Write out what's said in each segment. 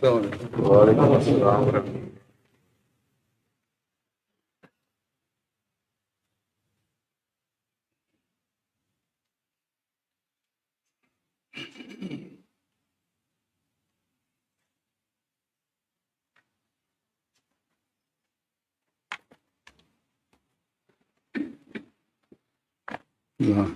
وعليكم السلام ورحمة الله.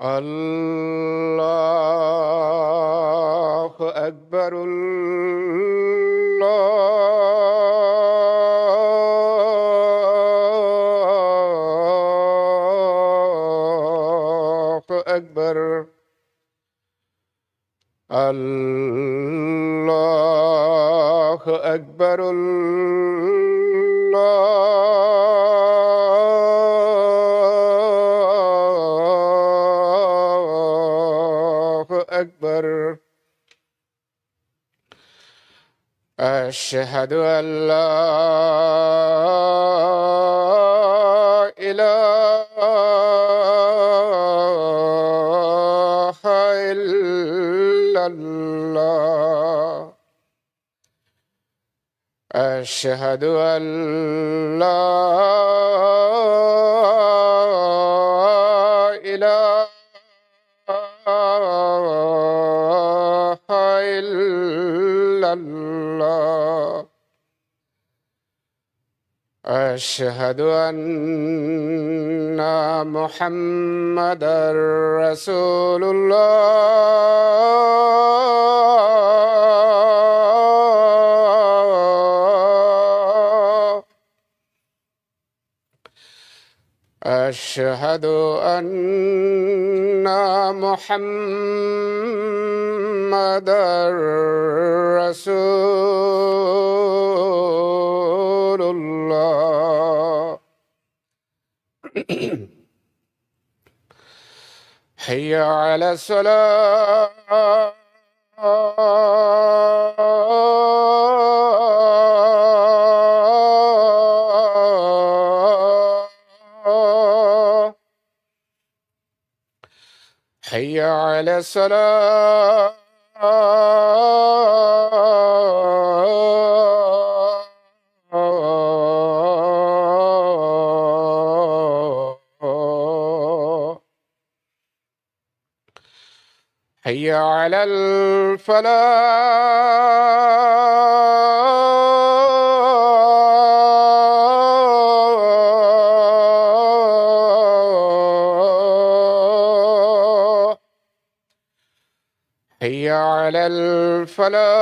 الله أكبر. الله أكبر. الله أكبر. الله أكبر. أشهد أن لا إله إلا الله. أشهد أن لا إله إلا الله. أشهد أن محمدا رسول الله. أشهد أن محمدا رسول الله. حي على الصلاة. حي على الصلاة. حي على الفلاح. حي على الفلاح.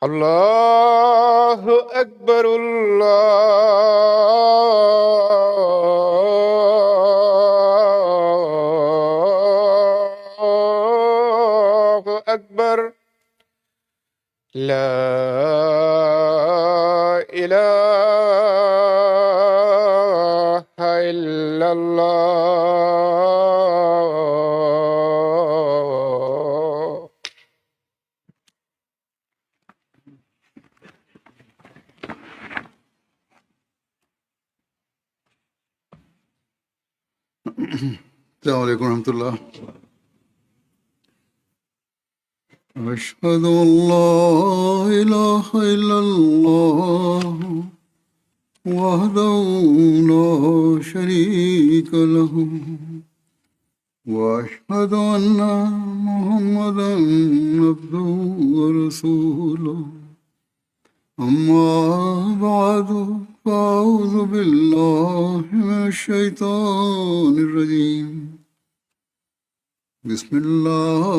الله أكبر. الله أكبر. لا إله إلا الله. السلام عليكم ورحمة الله. أشهد أن لا إله إلا الله وحده لا شريك له وأشهد أن محمدا عبده ورسوله. أما بعد فأعوذ بالله من الشيطان الرجيم. بسم الله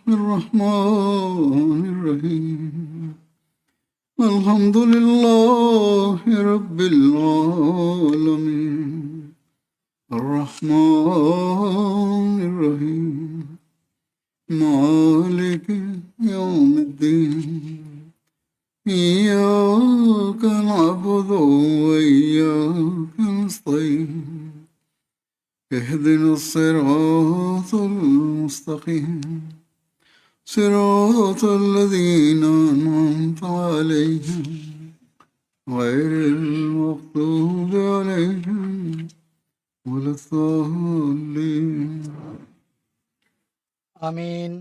الرحمن الرحيم. الحمد لله رب العالمين. الرحمن الرحيم. مالك يوم الدين. إياك نعبد وإياك نستعين. اهدنا الصراط المستقيم صراط الذين أنعمت عليهم غير المغضوب عليهم ولا الضالين আমিন।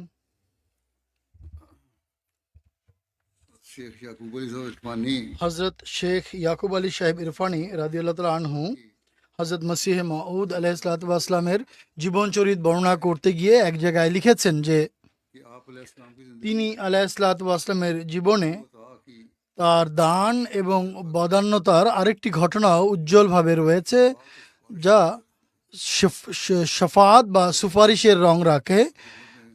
शेख याकूब अली साहब इरफानी হজরত শেখ ইয়াকুব আলী সাহেব ইরফানি রাদিয়াল্লাহু তাআলা আনহু হজরত মসিহ মাউদ আলাইহিসসালামের জীবনচরিত বর্ণনা করতে গিয়ে এক জায়গায় লিখেছেন যে कि आप अलैहिस्सलाम की जिंदगी তিনি আলাইহিসসালামের জীবনে था कि তার দান এবং বদান্যতার আরেকটি ঘটনাও উজ্জ্বলভাবে রয়েছে, যা শাফাত বা সুপারিশের রং রাখে।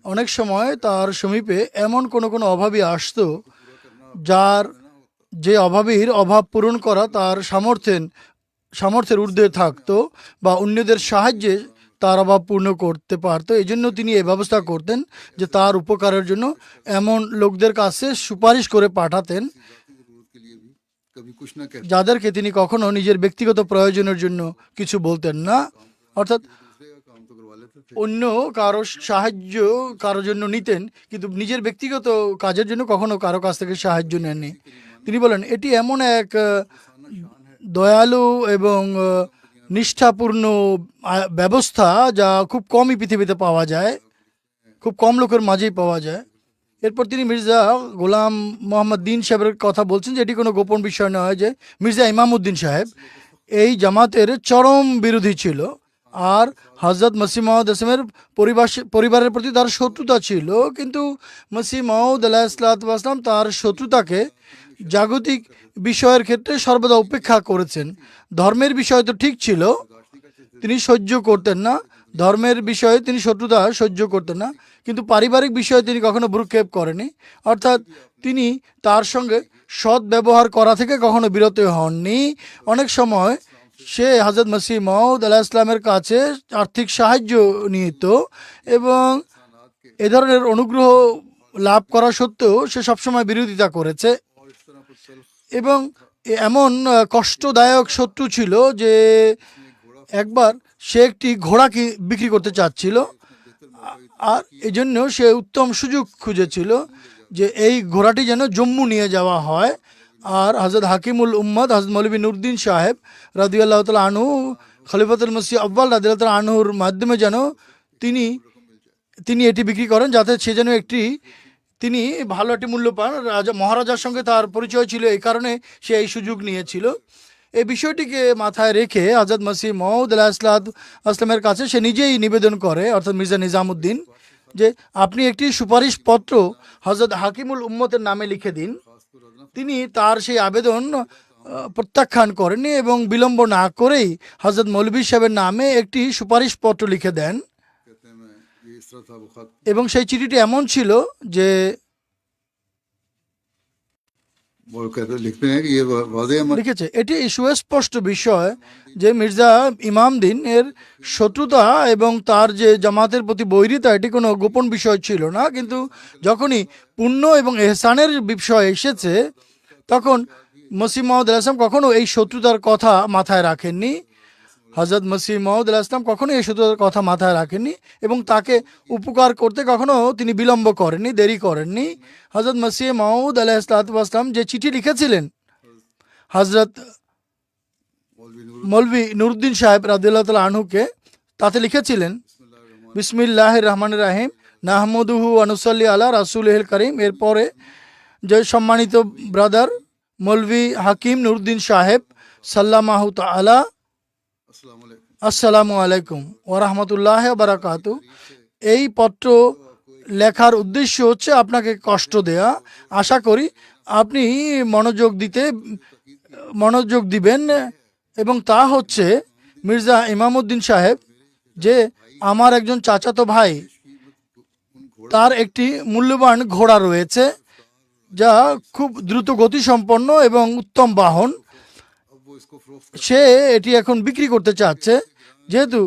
অনেক সময় তার সমীপে এমন কোনো অভাবী আসতো যার যে অভাবীর অভাব পূরণ করা তার সামর্থ্যের ঊর্ধ্বে থাকতো বা অন্যদের সাহায্যে তার অভাব পূর্ণ করতে পারতো। এই জন্য তিনি এই ব্যবস্থা করতেন যে তার উপকারের জন্য এমন লোকদের কাছে সুপারিশ করে পাঠাতেন जरूरत के लिए भी कभी कुछ ना कहते যাদেরকে তিনি কখনো নিজের ব্যক্তিগত প্রয়োজনের জন্য কিছু বলতেন না। অর্থাৎ दूसरे का काम तो करवा लेते थे অন্য কারো সাহায্য কারোর জন্য নিতেন, কিন্তু নিজের ব্যক্তিগত কাজের জন্য কখনো কারো কাছ থেকে সাহায্য নেননি। তিনি বলেন এটি এমন এক দয়ালু এবং নিষ্ঠাপূর্ণ ব্যবস্থা যা খুব কমই পৃথিবীতে পাওয়া যায়, খুব কম লোকের মাঝেই পাওয়া যায়। এরপর তিনি মির্জা গোলাম মোহাম্মদ দিন সাহেবের কথা বলছেন যে এটি কোনো গোপন বিষয় নয় যে মির্জা ইমামউদ্দিন সাহেব এই জামাতের চরম বিরোধী ছিল, আর হজরত মসিহ মাউদ আসলামের পরিবারের প্রতি তার শত্রুতা ছিল। কিন্তু মসিহ মাউদ আলাইহিসসালাম তার শত্রুতাকে জাগতিক বিষয়ের ক্ষেত্রে সর্বদা উপেক্ষা করেছেন। ধর্মের বিষয় তো ঠিক ছিল, তিনি সহ্য করতেন না, ধর্মের বিষয়ে তিনি শত্রুতা সহ্য করতেন না, কিন্তু পারিবারিক বিষয়ে তিনি কখনো ভ্রুক্ষেপ করেনি। অর্থাৎ তিনি তার সঙ্গে সৎ ব্যবহার করা থেকে কখনো বিরত হননি। অনেক সময় সে হজরত মসিহ মাউদ আলাইহিসসালামের কাছে আর্থিক সাহায্য নিত এবং এ ধরনের অনুগ্রহ লাভ করা সত্ত্বেও সে সবসময় বিরোধিতা করেছে। और इस तरह पर सेल्फ এবং এমন কষ্টদায়ক শত্রু ছিল যে একবার সে একটি ঘোড়া বিক্রি করতে চাচ্ছিল, আর এই জন্য সে উত্তম সুযোগ খুঁজেছিল যে এই ঘোড়াটি যেন জম্মু নিয়ে যাওয়া হয়। আর হজরত হাকিমুল উম্মদ হজরত মৌলভী নুরউদ্দিন সাহেব রাদিয়াল্লাহু তাআলা আনহু খলিফাতুল মসিহ আউয়াল রাদিয়াল্লাহু তাআলা আনহুর মাধ্যমে যেন তিনি এটি বিক্রি করেন, যাতে সে যেন তিনি ভালো একটি মূল্য পান। মহারাজার সঙ্গে তার পরিচয় ছিল, এই কারণে সে এই সুযোগ নিয়েছিল। এই বিষয়টিকে মাথায় রেখে হযরত মসিহ মাউদ আলাইহিসসালামের কাছে সে নিজেই নিবেদন করে, অর্থাৎ মির্জা নিজামউদ্দিন, যে আপনি একটি সুপারিশ পত্র হযরত হাকিমুল উম্মতের নামে লিখে দিন। তিনি তার সেই আবেদন প্রত্যাখ্যান করেননি এবং বিলম্ব না করেই হযরত মৌলভী সাহেবের নামে একটি সুপারিশ পত্র লিখে দেন। कहते हैं मैं ये इस तरह था वो खत এবং সেই চিঠিটি এমন ছিল যে वो कहते लिखते हैं कि ये वाज़ेह अमर লিখেছে, এটি সুস্পষ্ট বিষয় যে মির্জা ইমামউদ্দিন এর শত্রুতা এবং তার যে জামাতের প্রতি বৈরিতা এটি কোনো গোপন বিষয় ছিল না। কিন্তু যখনই পুণ্য এবং এহসানের বিষয় এসেছে তখন মসিহ মাউদ আলাইহিসসালাম কখনো এই শত্রুতার কথা মাথায় রাখেননি। হযরত মসিহ মাউদ আলাইহিসসালাম কখনো এই শত্রুতার কথা মাথায় রাখেননি এবং তাকে উপকার করতে কখনো তিনি বিলম্ব করেননি, দেরি করেননি। হযরত মসিহ মাউদ আলাইহিসসালাম যে চিঠি লিখেছিলেন হযরত মৌলভী নুরউদ্দিন সাহেব রাদিয়াল্লাহু তাআলা আনহুকে, তাতে লিখেছিলেন বিসমিল্লাহির রহমানির রহিম নাহমাদুহু ওয়া নুসাল্লি আলা রাসূলিল কারীম। এরপরে যে সম্মানিত ব্রাদার মৌলভী হাকিম নুরউদ্দিন সাহেব সাল্লামাহু তাআলা अस्सलाम वालेकुम আসসালামু আলাইকুম ওয়া রাহমাতুল্লাহি ওয়া বারাকাতু। এই পত্র লেখার উদ্দেশ্য হচ্ছে আপনাকে কষ্ট দেয়া। আশা করি আপনি মনোযোগ দিবেন, এবং তা হচ্ছে মির্জা ইমামউদ্দিন সাহেব যে আমার একজন চাচাতো ভাই, তার একটি মূল্যবান ঘোড়া রয়েছে যা খুব দ্রুত গতিসম্পন্ন এবং উত্তম বাহন। अब वो इसको फरोख्त সে এটি এখন বিক্রি করতে চাচ্ছে। যেহেতু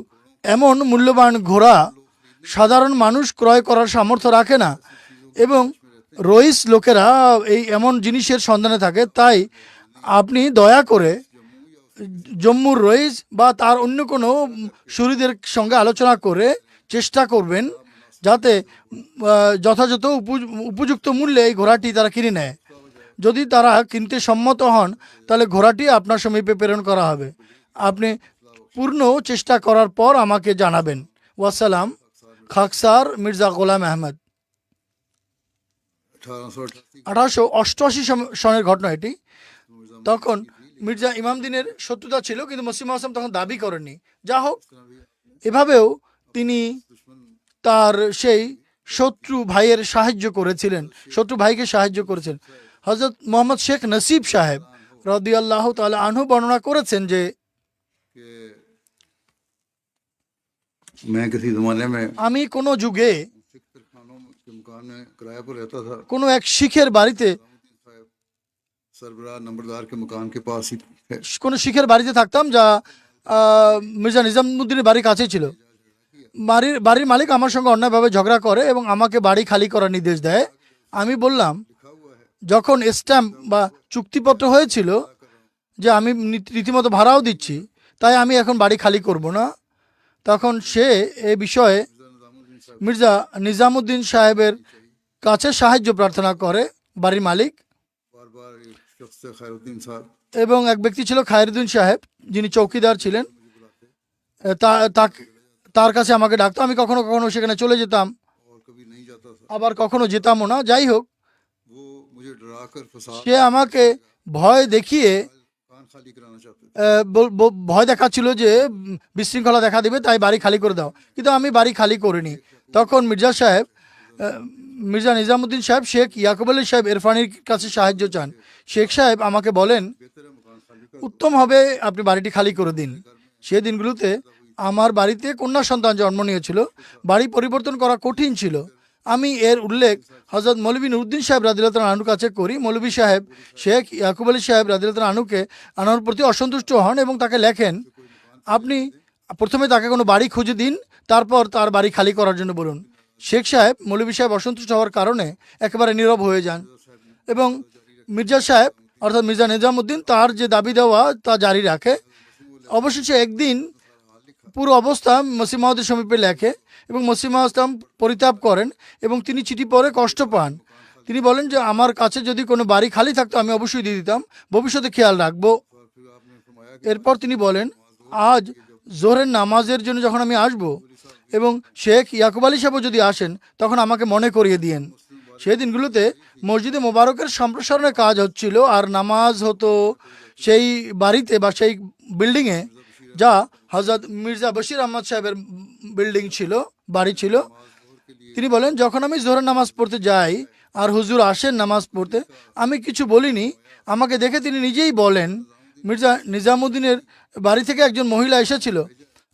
এমন মূল্যবান ঘোড়া সাধারণ মানুষ ক্রয় করার সামর্থ্য রাখে না এবং রইস লোকেরা এই এমন জিনিসের সন্ধানে থাকে, তাই আপনি দয়া করে জম্মুর রইস বা তার অন্য কোনো সুরিদের সঙ্গে আলোচনা করে চেষ্টা করবেন যাতে যথাযথ উপযুক্ত মূল্যে এই ঘোড়াটি তারা কিনে নেয়। যদি তারা কিনতে সম্মত হন তাহলে ঘোড়াটি আপনার সমীপে প্রেরণ করা হবে। আপনি পূর্ণ চেষ্টা করার পর আমাকে জানাবেন। ওয়াসালাম। খাকসার মির্জা গোলাম আহমদ। 1888 সনের ঘটনা এটি। তখন মির্জা ইমামদ্দিনের শত্রুতা ছিল, কিন্তু মসিম আসলাম তখন দাবি করেননি। যা হোক, এভাবেও তিনি তার সেই শত্রু ভাইয়ের সাহায্য করেছিলেন, শত্রু ভাইকে সাহায্য করেছেন। হজরত মোহাম্মদ শেখ নসিব সাহেব রাদিয়াল্লাহু তাআলা আনহু বর্ণনা করেছেন যে আমি কোনো যুগে কোনো এক শিখের বাড়িতে কোনো শিখের বাড়িতে থাকতাম, যা মির্জা নিজামুদ্দিনের বাড়ির কাছেই ছিল। বাড়ির মালিক আমার সঙ্গে অন্যায়ভাবে ঝগড়া করে এবং আমাকে বাড়ি খালি করার নির্দেশ দেয়। আমি বললাম, যখন স্ট্যাম্প বা চুক্তিপত্র হয়েছিল যে আমি রীতিমতো ভাড়াও দিচ্ছি, তাই আমি এখন বাড়ি খালি করব না। তখন সে এ বিষয়ে মির্জা নিজামুদ্দিন সাহেবের কাছে সাহায্য প্রার্থনা করে, বাড়ির মালিক। এবং এক ব্যক্তি ছিল খায়রুদ্দিন সাহেব, যিনি চৌকিদার ছিলেন। তার কাছে আমাকে ডাকতো। আমি কখনো কখনো সেখানে চলে যেতাম, আবার কখনো যেতামও না। যাই হোক, সে আমাকে ভয় দেখিয়ে ভয় দেখাচ্ছিল যে বিশৃঙ্খলা দেখা দিবে, তাই বাড়ি খালি করে দাও। কিন্তু আমি বাড়ি খালি করিনি। তখন মির্জা নিজামুদ্দিন সাহেব শেখ ইয়াকুব আলী সাহেব ইরফানির কাছে সাহায্য চান। শেখ সাহেব আমাকে বলেন, উত্তম হবে আপনি বাড়িটি খালি করে দিন। সে দিনগুলোতে আমার বাড়িতে কন্যা সন্তান জন্ম নিয়েছিল। বাড়ি পরিবর্তন করা কঠিন ছিল। আমি এর উল্লেখ হজরত মৌলভী নুরুদ্দিন সাহেব রাদিয়াল্লাহু তাআলা আনহুর কাছে করি। মৌলভী সাহেব শেখ ইয়াকুব আলী সাহেব রাদিয়াল্লাহু তাআলা আনহুকে আনার প্রতি অসন্তুষ্ট হন এবং তাকে লেখেন, আপনি প্রথমে তাকে কোনো বাড়ি খুঁজে দিন, তারপর তার বাড়ি খালি করার জন্য বলুন। শেখ সাহেব মৌলভী সাহেব অসন্তুষ্ট হওয়ার কারণে একেবারে নীরব হয়ে যান এবং মির্জা সাহেব অর্থাৎ মির্জা নিজামুদ্দিন তার যে দাবি দেওয়া তা জারি রাখে। অবশেষে একদিন পুরো অবস্থা মসিহ মাউদের সমীপে লেখে এবং মসিহ মাউদ পরিতাপ করেন এবং তিনি চিঠি পড়ে কষ্ট পান। তিনি বলেন যে আমার কাছে যদি কোনো বাড়ি খালি থাকতো আমি অবশ্যই দিয়ে দিতাম, ভবিষ্যতে খেয়াল রাখবো। এরপর তিনি বলেন, আজ জোহরের নামাজের জন্য যখন আমি আসব এবং শেখ ইয়াকুব আলী সাহেব যদি আসেন, তখন আমাকে মনে করিয়ে দিয়েন। সেই দিনগুলোতে মসজিদে মোবারকের সম্প্রসারণের কাজ হচ্ছিল আর নামাজ হতো সেই বাড়িতে বা সেই বিল্ডিংয়ে, যা হজরত মির্জা বশির আহমদ সাহেবের বিল্ডিং ছিল, বাড়ি ছিল। তিনি বলেন, যখন আমি জোহরের নামাজ পড়তে যাই আর হুজুর আসেন নামাজ পড়তে, আমি কিছু বলিনি। আমাকে দেখে তিনি নিজেই বলেন, মির্জা নিজামুদ্দিনের বাড়ি থেকে একজন মহিলা এসেছিল,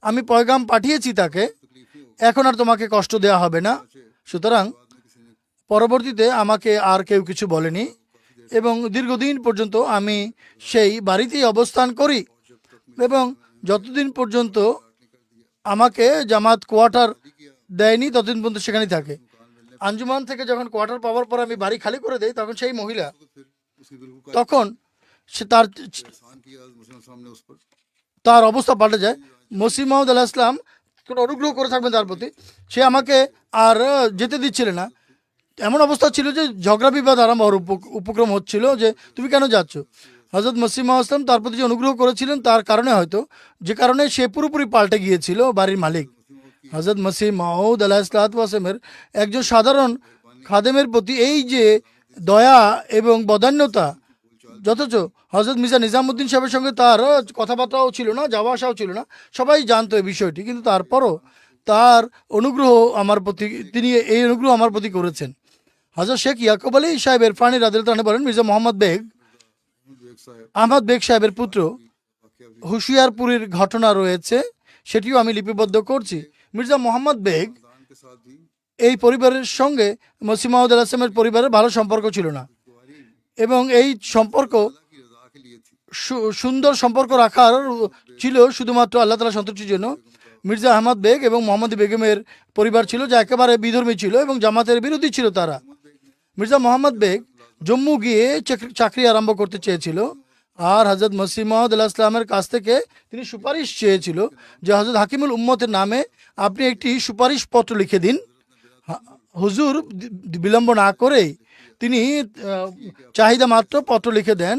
আমি পয়গাম পাঠিয়েছি তাকে, এখন আর তোমাকে কষ্ট দেওয়া হবে না। সুতরাং পরবর্তীতে আমাকে আর কেউ কিছু বলেনি এবং দীর্ঘদিন পর্যন্ত আমি সেই বাড়িতেই অবস্থান করি এবং যতদিন পর্যন্ত আমাকে জামাত কোয়ার্টার দেয়নি ততদিন পর্যন্ত সেখানেই থাকে। আঞ্জুমান থেকে যখন কোয়ার্টার পাওয়ার পর আমি বাড়ি খালি করে দেই, তখন সেই মহিলা, তখন সে তার অবস্থা পাল্টে যায়। মসিহ মাউদ আলাইহিস সালাম কোনো অনুগ্রহ করে থাকবেন তার প্রতি, সে আমাকে আর যেতে দিচ্ছিল না। এমন অবস্থা ছিল যে ঝগড়া বিবাদ আরম্ভ হওয়ার উপক্রম হচ্ছিল যে তুমি কেন যাচ্ছ। হজরত মসিহ মাউদ ইসলাম তার প্রতি যে অনুগ্রহ করেছিলেন তার কারণে, হয়তো যে কারণে সে পুরোপুরি পাল্টে গিয়েছিল বাড়ির মালিক। হজরত মসিহ মাউদ আলাইহিসসালামের একজন সাধারণ খাদেমের প্রতি এই যে দয়া এবং বদান্যতা, যথচ হজরত মির্জা নিজামুদ্দিন সাহেবের সঙ্গে তার কথাবার্তাও ছিল না, যাওয়া আসাও ছিল না, সবাই জানতো এই বিষয়টি, কিন্তু তারপরও তার অনুগ্রহ আমার প্রতি, তিনি এই অনুগ্রহ আমার প্রতি করেছেন। হজরত শেখ ইয়াকুব আলী সাহেব ইরফানি রাদিয়াল্লাহু তাআলা বলেন, মির্জা মোহাম্মদ বেগ আহমদ বেগ সাহেবের পুত্র হুশিয়ারপুরের ঘটনা রয়েছে, সেটিও আমি লিপিবদ্ধ করছি। মির্জা মোহাম্মদ বেগ এই পরিবারের সঙ্গে মসিহ মাউদ আলাইহিস সালামের পরিবারের ভালো সম্পর্ক ছিল না এবং এই সম্পর্ক সুন্দর সম্পর্ক রাখার ছিল শুধুমাত্র আল্লাহ তাআলার সন্তুষ্টির জন্য। মির্জা আহমদ বেগ এবং মোহাম্মদী বেগমের পরিবার ছিল যা একেবারে বিধর্মী ছিল এবং জামাতের বিরোধী ছিল তারা। মির্জা মোহাম্মদ বেগ জম্মু গিয়ে চাকরি আরম্ভ করতে চেয়েছিল আর হজরত মসিহ মউদ আলাইহিস সালামের কাছ থেকে তিনি সুপারিশ চেয়েছিল যে হজরত হাকিমুল উম্মতের নামে আপনি একটি সুপারিশ পত্র লিখে দিন। হুজুর বিলম্ব না করেই তিনি চাহিদা মাত্র পত্র লিখে দেন।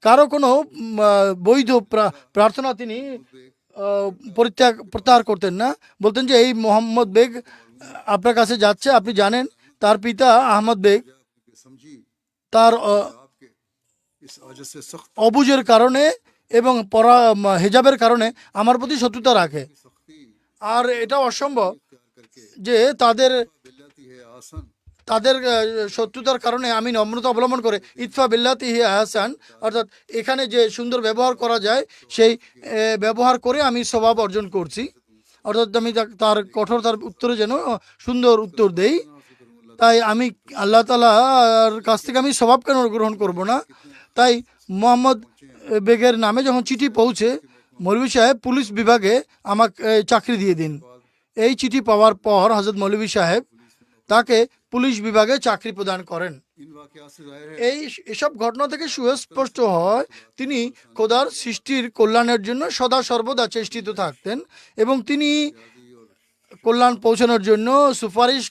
কারো কোনো বৈধ প্রার্থনা তিনি প্রত্যাহার করতেন না। বলতেন যে এই মোহাম্মদ বেগ আপনার কাছে যাচ্ছে, আপনি জানেন তার পিতা আহমদ বেগ তার অবুজের কারণে এবং হেজাবের কারণে আমার প্রতি শত্রুতা রাখে। আর এটা অসম্ভব যে তাদের শত্রুতার কারণে আমি নম্রতা অবলম্বন করে ইতফা বিল্লাতি হি আহসান, অর্থাৎ এখানে যে সুন্দর ব্যবহার করা যায় সেই ব্যবহার করে আমি স্বভাব অর্জন করছি। অর্থাৎ আমি তার কঠোরতার উত্তরে যেন সুন্দর উত্তর দেই। তাই আমি আল্লাহ তাআলার কাছ থেকে আমি স্বভাব কেন গ্রহণ করব না। তাই মোহাম্মদ বেগের নামে যখন চিঠি পৌঁছে, মৌলভী সাহেব পুলিশ বিভাগে আমাকে চাকরি দিয়ে দিন। এই চিঠি পাওয়ার পর হজরত মৌলভী সাহেব তাকে পুলিশ বিভাগে চাকরি প্রদান করেন। এসব ঘটনা থেকে সুস্পষ্ট হয় তিনি খোদার সৃষ্টির কল্যাণের জন্য সদা সর্বদা চেষ্টিত থাকতেন এবং তিনি কল্যাণ পৌঁছানোর জন্য সুপারিশ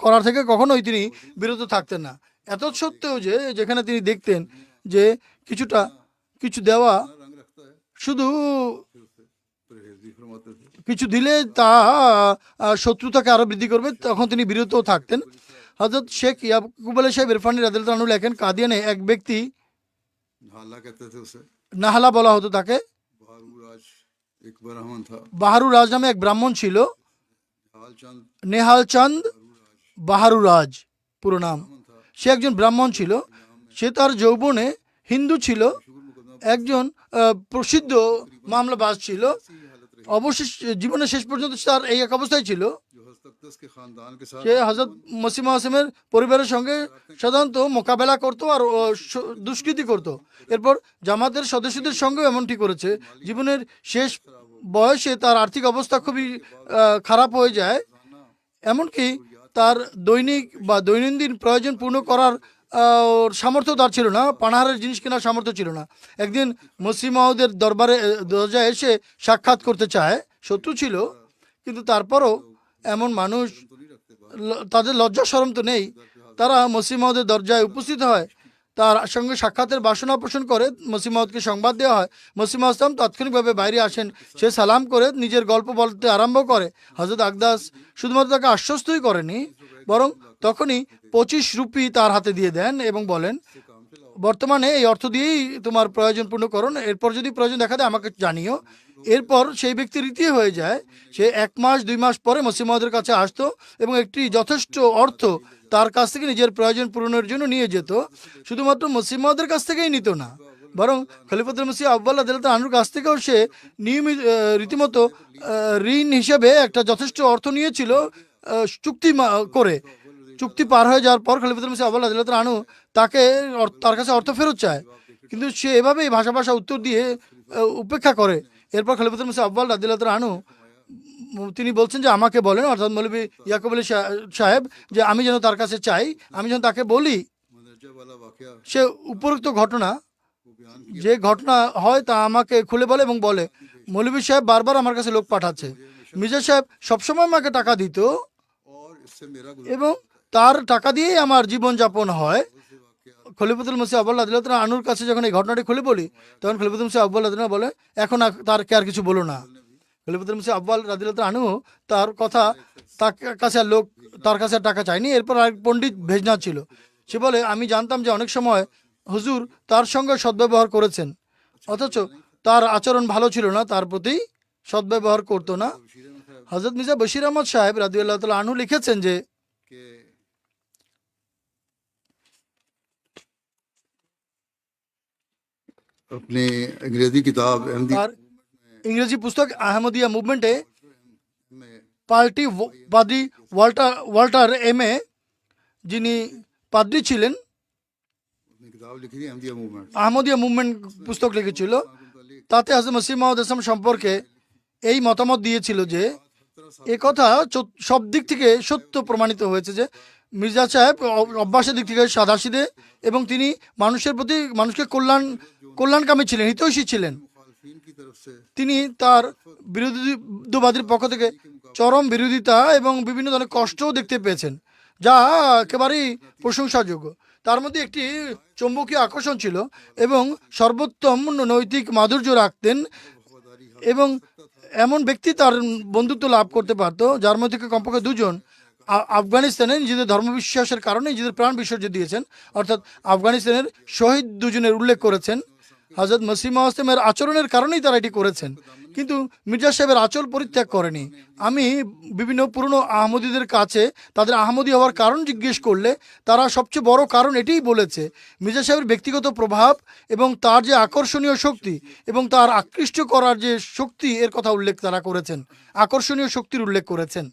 করার থেকে কখনোই তিনি বিরত থাকতেন না। এত সত্ত্বেও যে যেখানে তিনি দেখতেন যে কিছু দেওয়া শুধু কিছু দিলে তা শত্রুতাকে আরো বৃদ্ধি করবে, তখন তিনি বিরত থাকতেন। হযরত শেখ ইয়াকুব আলী সাহেব ইরফানি রাদিয়াল্লাহু আনহু লেখেন, কাদিয়ানে এক ব্যক্তি, নাহলা বলা হতো তাকে, বাহারু রাজ নামে এক ব্রাহ্মণ ছিল। নেহাল চাঁদ বাহারু রাজ পুরো নাম। সে একজন ব্রাহ্মণ ছিল। সে তার যৌবনে হিন্দু ছিল, একজন প্রসিদ্ধ মামলাবাজ ছিল। অবশেষ জীবনের শেষ পর্যন্ত তার এই এক অবস্থায় ছিল। সে হযরত মসিহ মাসুমের পরিবারের সঙ্গে সাধারণত মোকাবেলা করতো আর দুষ্কৃতি করত। এরপর জামাতের সদস্যদের সঙ্গেও এমনটি করেছে। জীবনের শেষ বয়সে তার আর্থিক অবস্থা খুবই খারাপ হয়ে যায়, এমনকি তার দৈনন্দিন প্রয়োজন পূর্ণ করার সামর্থ্য তার ছিল না, পানাহারের জিনিস কেনার সামর্থ্য ছিল না। একদিন মসিহ মাউদের দরজায় এসে সাক্ষাৎ করতে চায়। শত্রু ছিল, কিন্তু তারপরও এমন মানুষ, তাদের লজ্জা শরম তো নেই, তারা মসিহ মাউদের দরজায় উপস্থিত হয়, তার সঙ্গে সাক্ষাতের বাসনা পোষণ করে। মসিহ মাউদকে সংবাদ দেওয়া হয়। মসিহ মাউদ তাৎক্ষণিকভাবে বাইরে আসেন। সে সালাম করে নিজের গল্প বলতে আরম্ভ করে। হযরত আকদাস শুধুমাত্র তাকে আশ্বস্তই করেনি, বরং তখনই 25 রুপি তার হাতে দিয়ে দেন এবং বলেন, বর্তমানে এই অর্থ দিয়েই তোমার প্রয়োজন পূর্ণ করুন, এরপর যদি প্রয়োজন দেখা দেয় আমাকে জানিও। এরপর সেই ব্যক্তি রীতি হয়ে যায়। সে 1 মাস 2 মাস পরে মসিহ মাউদের কাছে আসতো এবং একটি যথেষ্ট অর্থ তার কাছ থেকে নিজের প্রয়োজন পূরণের জন্য নিয়ে যেত। শুধুমাত্র মসিহ মাউদের কাছ থেকেই নিত না, বরং খলিফাতুল মসিহ আউয়াল রাদিয়াল্লাহু আনহুর কাছ থেকেও সে নিয়মিত রীতিমতো ঋণ হিসেবে একটা যথেষ্ট অর্থ নিয়েছিল। চুক্তি করে চুক্তি পার হয়ে যাওয়ার পর খলিফাতুল মসিহ আউয়াল রাদিয়াল্লাহু আনহু তার কাছে অর্থ ফেরত চায়, কিন্তু সে এভাবেই ভাষা উত্তর দিয়ে উপেক্ষা করে। এরপর খলিফাতুল মসিহ আউয়াল রাদিয়াল্লাহু আনহু তিনি বলছেন যে আমাকে বলেন, অর্থাৎ মৌলভী ইয়াকুব আলী সাহেব, যে আমি যেন তার কাছে চাই, আমি যেন তাকে বলি। সে উপরোক্ত ঘটনা, যে ঘটনা হয় তা আমাকে খুলে বলে এবং বলে, মৌলভী সাহেব বারবার আমার কাছে লোক পাঠাচ্ছে। মির্জা সাহেব সবসময় আমাকে টাকা দিত এবং তার টাকা দিয়েই আমার জীবনযাপন হয়। খলিফাতুল মসিহ আউয়াল রাদিয়াল্লাহু আনহুর কাছে যখন এই ঘটনাটি খুলে বলি, তখন খলিফাতুল মসিহ আউয়াল রাদিয়াল্লাহু আনহু বলে, এখন তার কে আর কিছু বলো না। খলিফাতুল মসিহ আউয়াল রাদিয়াল্লাহু আনহু তার কথা, তার কাছে আর টাকা চায়নি। এরপর আরেক পণ্ডিত ভেজনা ছিল। সে বলে, আমি জানতাম যে অনেক সময় হুজুর তার সঙ্গে সদ্ব্যবহার করেছেন, অথচ তার আচরণ ভালো ছিল না, তার প্রতি সদ্ব্যবহার করতো না। হযরত মির্জা বশির আহমদ সাহেব রাদিয়াল্লাহু তাআলা আনহু লিখেছেন যে अपने अंग्रेजी किताब তার ইংরেজি পুস্তক আহমদিয়া মুভমেন্টে পাদ্রি ওয়াল্টার এম.এ, যিনি পাদ্রি ছিলেন, किताब लिखी थी अहमदिया मूवमेंट। আহমদিয়া মুভমেন্ট পুস্তক লিখেছিল। তাতে হযরত মসিহ মাউদ ইসলাম সম্পর্কে এই মতামত দিয়েছিল যে এ কথা সব দিক থেকে সত্য প্রমাণিত হয়েছে যে মির্জা সাহেব অভ্যাসের দিক থেকে সাদাসিধে এবং তিনি মানুষের প্রতি মানুষকে কল্যাণকামী ছিলেন, হিতৈষী ছিলেন। मुखालफिन की तरफ से তিনি তার বিরোধীবাদীর পক্ষ থেকে চরম বিরোধিতা এবং বিভিন্ন ধরনের কষ্টও দেখতে পেয়েছেন, যা একেবারেই প্রশংসাযোগ্য। তার মধ্যে একটি চৌম্বকীয় আকর্ষণ ছিল এবং সর্বোত্তম নৈতিক মাধুর্য রাখতেন এবং এমন ব্যক্তি তার বন্ধুত্ব লাভ করতে পারত যার মধ্যে থেকে কমপক্ষে দুজন আফগানিস্তানে নিজেদের ধর্মবিশ্বাসের কারণে নিজেদের প্রাণ বিসর্জন দিয়েছেন। অর্থাৎ আফগানিস্তানের শহীদ দুজনের উল্লেখ করেছেন। হযরত মসিহ মাউদ ইসলামের আচরণের কারণেই তারা এটি করেছেন, কিন্তু মির্জা সাহেবের আচল পরিত্যাগ করেনি। আমি বিভিন্ন পুরনো আহমদীদের কাছে তাদের আহমদী হওয়ার কারণ জিজ্ঞেস করলে তারা সবচেয়ে বড় কারণ এটিই বলেছে, মির্জা সাহেবের ব্যক্তিগত প্রভাব এবং তার যে আকর্ষণীয় শক্তি এবং তার আকৃষ্ট করার যে শক্তি এর কথা উল্লেখ তারা করেছেন, আকর্ষণীয় শক্তির উল্লেখ করেছেন।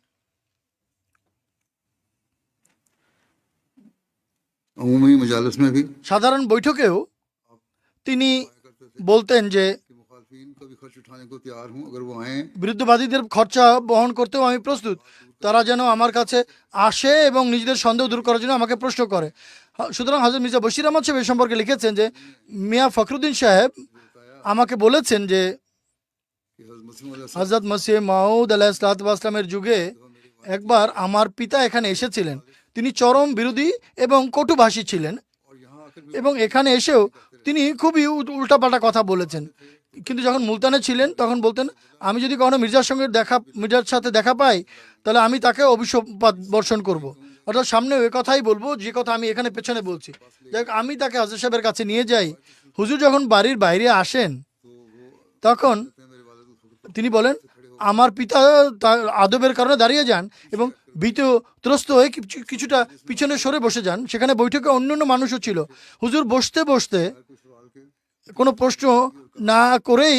अमूमी मजालिस में भी সাধারণ বৈঠকেও তিনি বলতেন যে कि मुखालफिन का भी खर्च उठाने को तैयार हूँ, अगर वो आए বিরুদ্ধবাদীদের খরচা বহন করতেও আমি প্রস্তুত। তারা যেন আমার কাছে আসে এবং নিজেদের সন্দেহ দূর করার জন্য আমাকে প্রশ্ন করে। সুতরাং হযরত মির্জা বশির আহমদ সাহেব এই সম্পর্কে লিখেছেন যে মিয়া ফখরুদ্দিন সাহেব আমাকে বলেছেন যে कि हज़रत मसीह मौला হযরত মসিহ মাউদ আলাইহিসসালামের যুগে একবার আমার পিতা এখানে এসেছিলেন। তিনি চরম বিরোধী এবং কটুভাষী ছিলেন और यहाँ आकर भी এবং এখানে এসেও তিনি খুবই উল্টাপাল্টা কথা বলেছেন। কিন্তু যখন মুলতানে ছিলেন তখন বলতেন, আমি যদি কখনো মির্জার সাথে দেখা পাই তাহলে আমি তাকে অভিশাপ বর্ষণ করব। অর্থাৎ সামনে ওই কথাই বলবো যে কথা আমি এখানে পেছনে বলছি। যাই হোক, আমি তাকে হযরত সাহেবের কাছে নিয়ে যাই। হুজুর যখন বাড়ির বাইরে আসেন তখন তিনি বলেন, আমার পিতা তার আদবের কারণে দাঁড়িয়ে যান এবং ভীত ত্রস্ত হয়ে কিছুটা পিছনে সরে বসে যান। সেখানে বৈঠকে অন্যান্য মানুষও ছিল। হুজুর বসতে বসতে কোনো প্রশ্ন না করেই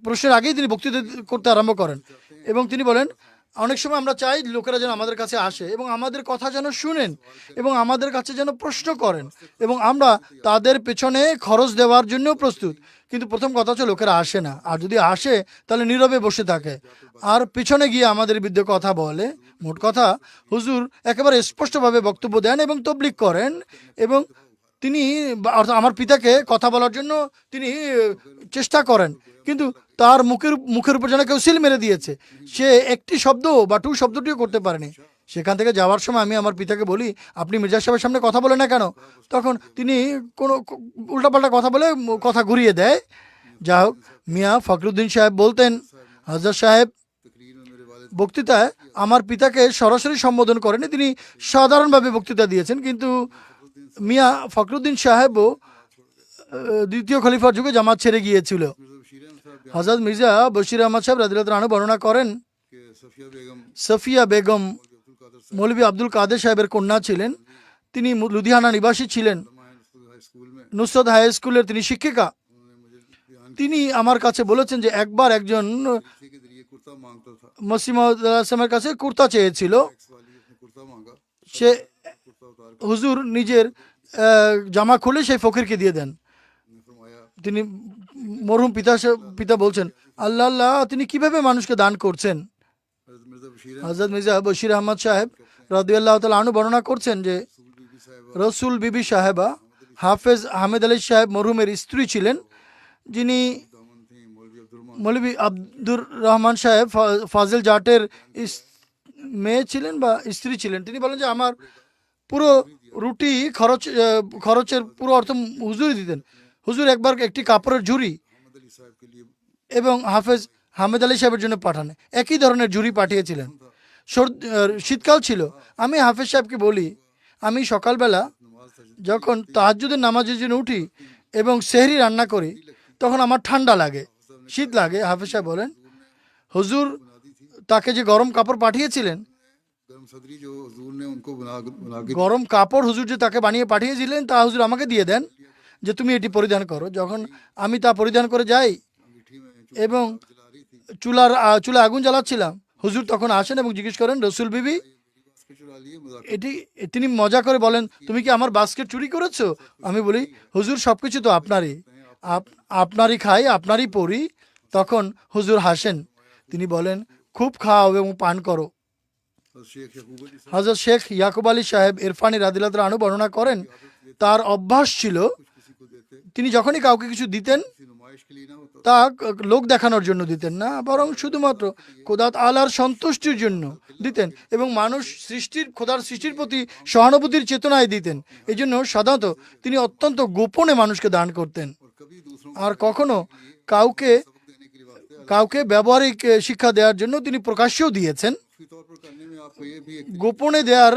প্রশ্নের আগেই তিনি বক্তৃতা করতে আরম্ভ করেন এবং তিনি বলেন, অনেক সময় আমরা চাই লোকেরা যেন আমাদের কাছে আসে এবং আমাদের কথা যেন শুনেন এবং আমাদের কাছে যেন প্রশ্ন করেন এবং আমরা তাদের পেছনে খরচ দেওয়ার জন্য প্রস্তুত। কিন্তু প্রথম কথা হচ্ছে লোকেরা আসে না, আর যদি আসে তাহলে নীরবে বসে থাকে আর পিছনে গিয়ে আমাদের বিরুদ্ধে কথা বলে। মোট কথা, হুজুর একেবারে স্পষ্টভাবে বক্তব্য দেন এবং তবলিগ করেন এবং তিনি অর্থাৎ আমার পিতাকে কথা বলার জন্য তিনি চেষ্টা করেন, কিন্তু তার মুখের উপর যেন কেউ সিল মেরে দিয়েছে। সে একটি শব্দ বা টু শব্দটিও করতে পারেনি। সেখান থেকে যাওয়ার সময় আমি আমার পিতাকে বলি, আপনি মির্জা সাহেবের সামনে কথা বলে না কেন? তখন তিনি কোনো উল্টাপাল্টা কথা বলে কথা ঘুরিয়ে দেয়। যা হোক, মিয়া ফখরুদ্দিন সাহেব বলতেন, হযরত সাহেব तकरीर में मेरे वालिद বক্তৃতায় আমার পিতাকে সরাসরি সম্বোধন করেনি, তিনি সাধারণভাবে বক্তৃতা দিয়েছেন। কিন্তু মিয়া ফখরুদ্দিন সাহেবও দ্বিতীয় খলিফার যুগে জামাত ছেড়ে গিয়েছিল। बशीर अहमद साहब হযরত মির্জা বশির আহমদ সাহেব রাদিয়াল্লাহু আনহু বর্ণনা করেন, के सफिया बेगम সফিয়া বেগম अब्दुल कादर साहब মৌলভী আব্দুল কাদের সাহেবের কন্যা ছিলেন। তিনি লুধিয়ানা নিবাসী ছিলেন। हाई स्कूल में নুসরত হাই স্কুলের তিনি শিক্ষিকা। उन्होंने मुझे बयान তিনি আমার কাছে বলেছেন যে একবার একজন किसी के जरिए कुर्ता मांगता था, মসিহ মাউদ আলাইহিসসালামের কাছে কুর্তা চেয়েছিল। टैक्स वाली उसने कुर्ता मांगा, সে कुर्ता उतार হুজুর নিজের জামা খুলে সেই ফকিরকে দিয়ে দেন। ने फरमाया তিনি মরহুম পিতা বলছেন, আল্লাহ আল্লাহ, তিনি কিভাবে মানুষকে দান করছেন। हज़रत मिर्ज़ा बशीर হযরত মির্জা বশির আহমদ সাহেব রাদিয়াল্লাহু তাআলা আনহু বর্ণনা করছেন যে बीबी साहब রসুল বিবি সাহেবা হাফেজ আহমেদ আলী সাহেব মরহুমের স্ত্রী ছিলেন, যিনি दामन थी मौलवी अब्दुल মৌলভী আব্দুর রহমান সাহেব ফাজিল জাটের মেয়ে ছিলেন বা স্ত্রী ছিলেন। তিনি বলেন যে আমার পুরো রুটি খরচের পুরো অর্থ হুজুরই দিতেন। হুজুর একবার একটি কাপড়ের ঝুড়ি अहमद अली साहब के लिए এবং হাফেজ হামেদ আলী সাহেবের জন্য পাঠান একই ধরনের ঝুড়ি পাঠিয়েছিলেন। শীতকাল ছিল। আমি হাফেজ সাহেবকে বলি, আমি সকালবেলা नमाज था যখন তাহাজ্জুদের নামাজের জন্য উঠি এবং সেহরি রান্না করি তখন আমার ঠান্ডা লাগে, শীত লাগে। হাফেজ সাহেব বলেন, হুজুর তাকে যে গরম কাপড় পাঠিয়েছিলেন, गर्म सदरी जो हुजूर ने उनको बना के গরম কাপড় হুজুর যে তাকে বানিয়ে পাঠিয়েছিলেন তা হুজুর আমাকে দিয়ে দেন যে তুমি এটি পরিধান করো। যখন আমি তা পরিধান করে যাই अंगीठी में এবং जला रही थी, চুলা আগুন জ্বালাচ্ছিলাম, হুজুর তখন আসেন এবং জিজ্ঞেস করেন, রসুল বিবি बास्केट चुरा लिए मजाक এটি, তিনি মজা করে বলেন, তুমি কি আমার বাস্কেট চুরি করেছো? আমি বলি, হুজুর সবকিছু তো আপনারই, আপনারই খাই, আপনারই পড়ি। তখন হুজুর হাসেন, তিনি বলেন, খুব খাও এবং পান করো। হযরত শেখ ইয়াকুব আলী সাহেব ইরফানি রাদিয়াল্লাহু তাআলা আনহু বর্ণনা করেন, তার অভ্যাস ছিল তিনি যখনই কাউকে কিছু দিতেন তা লোক দেখানোর জন্য দিতেন না, বরং শুধুমাত্র খোদা আলার সন্তুষ্টির জন্য দিতেন এবং মানুষ খোদার সৃষ্টির প্রতি সহানুভূতির চেতনায় দিতেন। এই জন্য সাধারণত তিনি অত্যন্ত গোপনে মানুষকে দান করতেন। আর কখনো কাউকে কাউকে ব্যবহারিক শিক্ষা দেওয়ার জন্য তিনি প্রকাশ্যেও দিয়েছেন। গোপনে দেওয়ার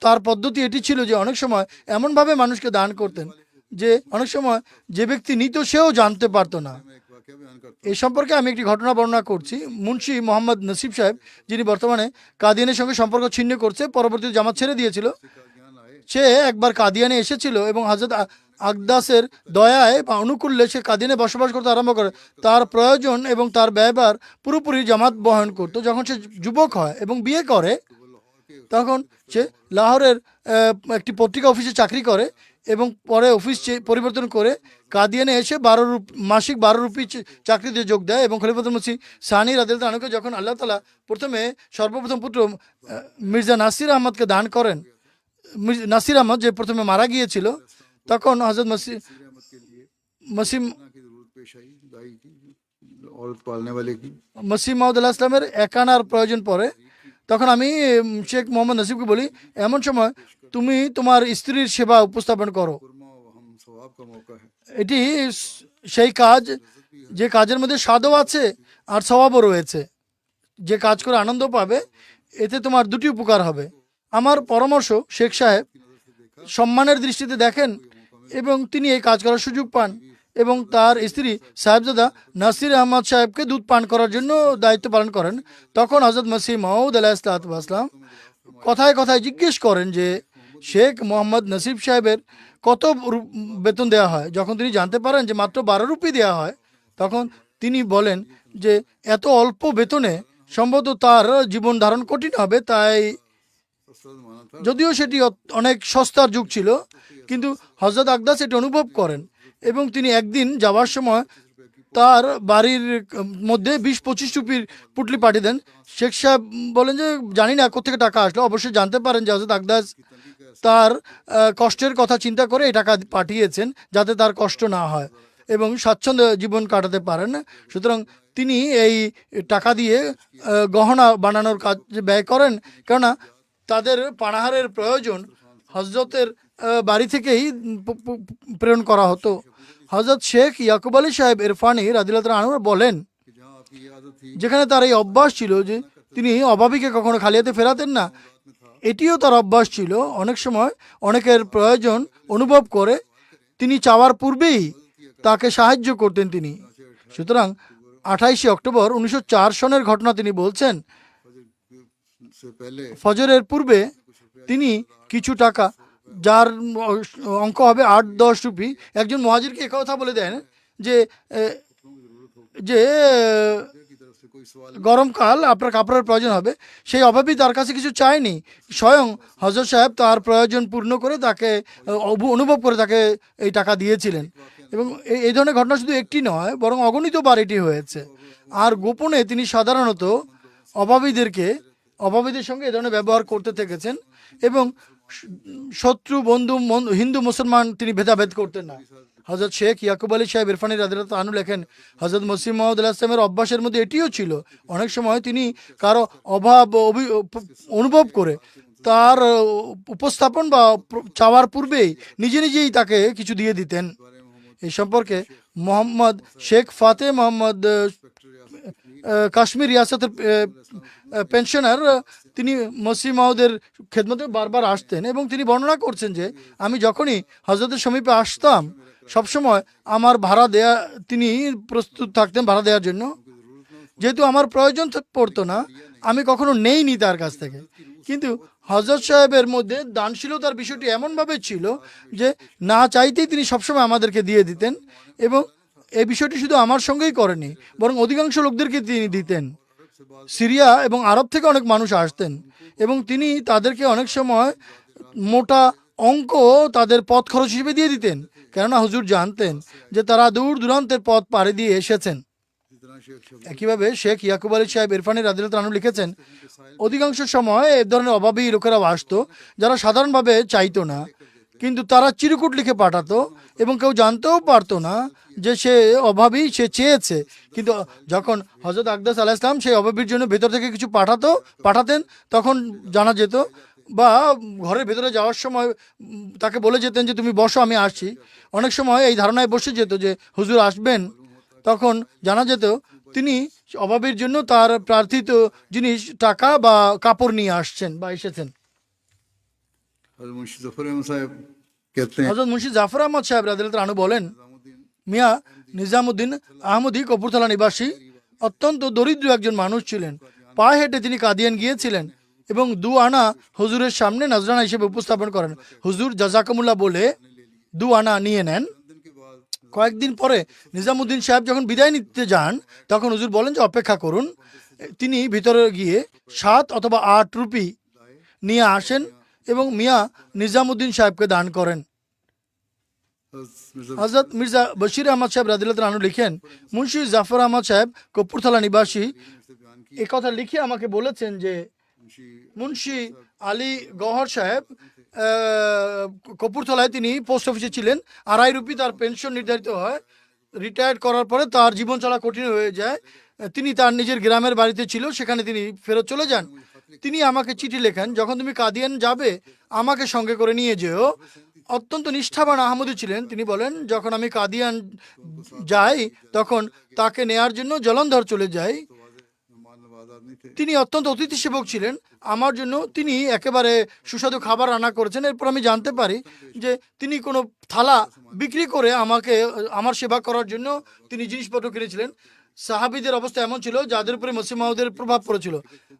তার পদ্ধতি এটি ছিল যে অনেক সময় এমনভাবে মানুষকে দান করতেন যে অনেক সময় যে ব্যক্তি নিত সেও জানতে পারতো না। এই সম্পর্কে আমি একটি ঘটনা বর্ণনা করছি। মুন্সি মোহাম্মদ নসিব সাহেব, যিনি বর্তমানে কাদিয়ানের সঙ্গে সম্পর্ক ছিন্ন করছে, পরবর্তীতে জামাত ছেড়ে দিয়েছিল, সে একবার কাদিয়ানে এসেছিল এবং হযরত আকদাসের দয়ায় বা অনুকূল্যে সে কাদিয়ানে বসবাস করতে আরম্ভ করে। তার প্রয়োজন এবং তার ব্যয়ভার পুরোপুরি জামাত বহন করত। যখন সে যুবক হয় এবং বিয়ে করে তখন সে লাহোরের একটি পত্রিকা অফিসে চাকরি করে এবং পরে অফিস পরিবর্তন করে কাদিয়ানে এসে মাসিক 12 রুপি চাকরিতে যোগ দেয় এবং খলিফাতুল মসিহ সানি রাদিয়াল্লাহু আনহুকে যখন আল্লাহ তাআলা সর্বপ্রথম পুত্র মির্জা নাসির আহমদকে দান করেন, নাসির আহমদ যে প্রথমে মারা গিয়েছিল, তখন হযরত মসিহ মাউদ আলাইহিস সালামের একানার প্রয়োজন পড়ে। তখন আমি শেখ মোহাম্মদ নসিবকে বলি, এমন সময় তুমি তোমার স্ত্রীর সেবা উপস্থাপন করো। এটি সেই কাজ যে কাজের মধ্যে স্বাদও আছে আর সওয়াবও রয়েছে। যে কাজ করে আনন্দ পাবে, এতে তোমার দুটি উপকার হবে। আমার পরামর্শ, শেখ সাহেব সম্মানের দৃষ্টিতে দেখেন এবং তিনি এই কাজ করার সুযোগ পান এবং তার স্ত্রী সাহেবজাদা নাসির আহমদ সাহেবকে দুধ পান করার জন্য দায়িত্ব পালন করেন। তখন হযরত মসিহ মাউদ আলাইহিসসালাম কথায় কথায় জিজ্ঞেস করেন যে শেখ মোহাম্মদ নসিব সাহেবের কত বেতন দেওয়া হয়। যখন তিনি জানতে পারেন যে মাত্র 12 রুপি দেওয়া হয়, তখন তিনি বলেন যে এত অল্প বেতনে সম্ভবত তার জীবন ধারণ কঠিন হবে। তাই যদিও সেটি অনেক সস্তার যুগ ছিল, কিন্তু হযরত আকদাস এটি অনুভব করেন এবং তিনি একদিন যাওয়ার সময় তার বাড়ির মধ্যে 20-25 রুপির পুটলি পাঠিয়ে দেন। শেখ সাহেব বলেন যে জানি না কোথেকে টাকা আসলো। অবশ্যই জানতে পারেন যে হযরত আকদাস তার কষ্টের কথা চিন্তা করে এই টাকা পাঠিয়েছেন যাতে তার কষ্ট না হয় এবং স্বাচ্ছন্দ্য জীবন কাটাতে পারেন। সুতরাং তিনি এই টাকা দিয়ে গহনা বানানোর কাজ ব্যয় করেন, কেননা তাদের পানাহারের প্রয়োজন হযরতের বাড়ি থেকেই প্রেরণ করা হতো। হযরত শেখ ইয়াকুব আলী সাহেব ইরফানি রাদিয়াল্লাহু তাআলা আনহু বলেন, যেখানে তার এই অভ্যাস ছিল যে তিনি অভাবীকে কখনো খালি হাতে ফেরাতেন না, এটিও তার অভ্যাস ছিল। অনেক সময় অনেকের প্রয়োজন অনুভব করে তিনি চাওয়ার পূর্বেই তাকে সাহায্য করতেন তিনি। সুতরাং 28 অক্টোবর 1904 সনের ঘটনা তিনি বলছেন, ফজরের পূর্বে তিনি কিছু টাকা, যার অঙ্ক হবে 8-10 রুপি, একজন মুহাজিরকে কথা বলে দেন যে যে গরমকাল আপনার কাপড়ের প্রয়োজন হবে। সেই অভাবী তার কাছে কিছু চায়নি, স্বয়ং হযরত সাহেব তার প্রয়োজন পূর্ণ করে তাকে অনুভব করে তাকে এই টাকা দিয়েছিলেন। এবং এই ধরনের ঘটনা শুধু একটি নয়, বরং অগণিতবার এটি হয়েছে। আর গোপনে তিনি সাধারণত অভাবীদের সঙ্গে এ ধরনের ব্যবহার করতে থেকেছেন এবং শত্রু বন্ধু হিন্দু মুসলমান তিনি ভেদাভেদ করতেন না। হযরত শেখ ইয়াকুব আলী সাহেব ইরফানি রাদিয়াল্লাহু তাআলা আনহু লেখেন, হযরত মসিহ মাউদ আলাইহিস সালামের অভ্যাসের মধ্যে এটিও ছিল। অনেক সময় তিনি কারো অভাব অনুভব করে তার উপস্থাপন বা চাওয়ার পূর্বেই নিজেই তাকে কিছু দিয়ে দিতেন। এই সম্পর্কে মোহাম্মদ শেখ ফাতে মোহাম্মদ কাশ্মীর রিয়াসতের পেনশনার, তিনি মসিহ মাউদের খেদমতে বারবার আসতেন এবং তিনি বর্ণনা করছেন যে আমি যখনই হযরতের সমীপে আসতাম সবসময় আমার ভাড়া দেয়া তিনি প্রস্তুত থাকতেন ভাড়া দেওয়ার জন্য। যেহেতু আমার প্রয়োজন পড়তো না, আমি কখনো নেইনি তার কাছ থেকে, কিন্তু হযরত সাহেবের মধ্যে দানশীলতার বিষয়টি এমনভাবে ছিল যে না চাইতেই তিনি সবসময় আমাদেরকে দিয়ে দিতেন এবং এই বিষয়টি শুধু আমার সঙ্গেই করেনি, বরং অধিকাংশ লোকদেরকে তিনি দিতেন। সিরিয়া এবং আরব থেকে অনেক মানুষ আসতেন এবং তিনি তাদেরকে অনেক সময় মোটা অঙ্ক তাদের পথ খরচ হিসেবে দিয়ে দিতেন, কেননা হুজুর জানতেন যে তারা দূর দূরান্তের পথ পাড়ি দিয়ে এসেছেন। একইভাবে শেখ ইয়াকুব আলী সাহেব ইরফানি রাদিয়াল্লাহু তাআলা আনহু লিখেছেন, অধিকাংশ সময় এ ধরনের অভাবী লোকেরাও আসতো যারা সাধারণভাবে চাইতো না, কিন্তু তারা চিরকুট লিখে পাঠাতো এবং কেউ জানতেও পারতো না যে সে অভাবী, সে চেয়েছে। কিন্তু যখন হযরত আকদাস আলাইহিস সালাম সেই অভাবীর জন্য ভেতর থেকে কিছু পাঠাতেন, তখন জানা যেত, বা ঘরের ভেতরে যাওয়ার সময় তাকে বলে যেতেন যে তুমি বসো, আমি আসছি। অনেক সময় এই ধারণায় বসে যেত যে হুজুর আসবেন, তখন জানা যেত তিনি অভাবীর জন্য তার প্রার্থিত জিনিস, টাকা বা কাপড় নিয়ে আসছেন বা এসেছেন। हज़रत मुंशी ज़फ़र अहमद साहब कहते हैं, হযরত মুন্সি জাফর আহমদ সাহেব রাদিয়াল্লাহু তাআলা আনহু বলেন, মিয়া নিজামুদ্দিন আহমদি কপুরতলা নিবাসী অত্যন্ত দরিদ্র একজন মানুষ ছিলেন। পায়ে হেঁটে তিনি কাদিয়ান গিয়েছিলেন এবং 2 আনা হুজুরের সামনে নজরানা হিসেবে উপস্থাপন করেন। হুজুর জাযাকুমুল্লাহ বলে 2 আনা নিয়ে নেন। কয়েকদিন পরে নিজামুদ্দিন সাহেব যখন বিদায় নিতে যান, তখন হুজুর বলেন যে অপেক্ষা করুন। তিনি ভিতরে গিয়ে 7 অথবা 8 রুপি নিয়ে আসেন এবং মিয়া নিজামুদ্দিন সাহেবকে দান করেন। হযরত মির্জা বশির আহমদ সাহেব রাদিয়াল্লাহু তাআলা আনহু লিখেন, মুন্সি জাফর আহমদ সাহেব কপুরতলা নিবাসী এই কথা লিখে আমাকে বলেছেন যে মুন্সি আলী গওহর সাহেব কপুরতলায় তিনি পোস্ট অফিসে ছিলেন। 2.5 রুপি তার পেনশন নির্ধারিত হয়। রিটায়ার্ড করার পরে তার জীবন চলা কঠিন হয়ে যায়। তিনি তার নিজের গ্রামের বাড়িতে ছিল, সেখানে তিনি ফেরত চলে যান। তিনি আমাকে চিঠি লেখেন, যখন তুমি কাদিয়ান যাবে আমাকে সঙ্গে করে নিয়ে যেও। অত্যন্ত নিষ্ঠাবান আহমদী ছিলেন। তিনি বলেন, যখন আমি কাদিয়ান যাই তখন তাকে নেয়ার জন্য জলন্ধর চলে যাই। তিনি অত্যন্ত অতিথি সেবক ছিলেন আমার জন্য। তিনি একেবারে সুস্বাদু খাবার রান্না করেছেন। এরপর আমি জানতে পারি যে তিনি কোনো থালা বিক্রি করে আমার সেবা করার জন্য তিনি জিনিসপত্র কিনেছিলেন। সাহাবীদের অবস্থা এমন ছিল যাদের উপরে মসিহ মাউদের প্রভাব পড়েছিল।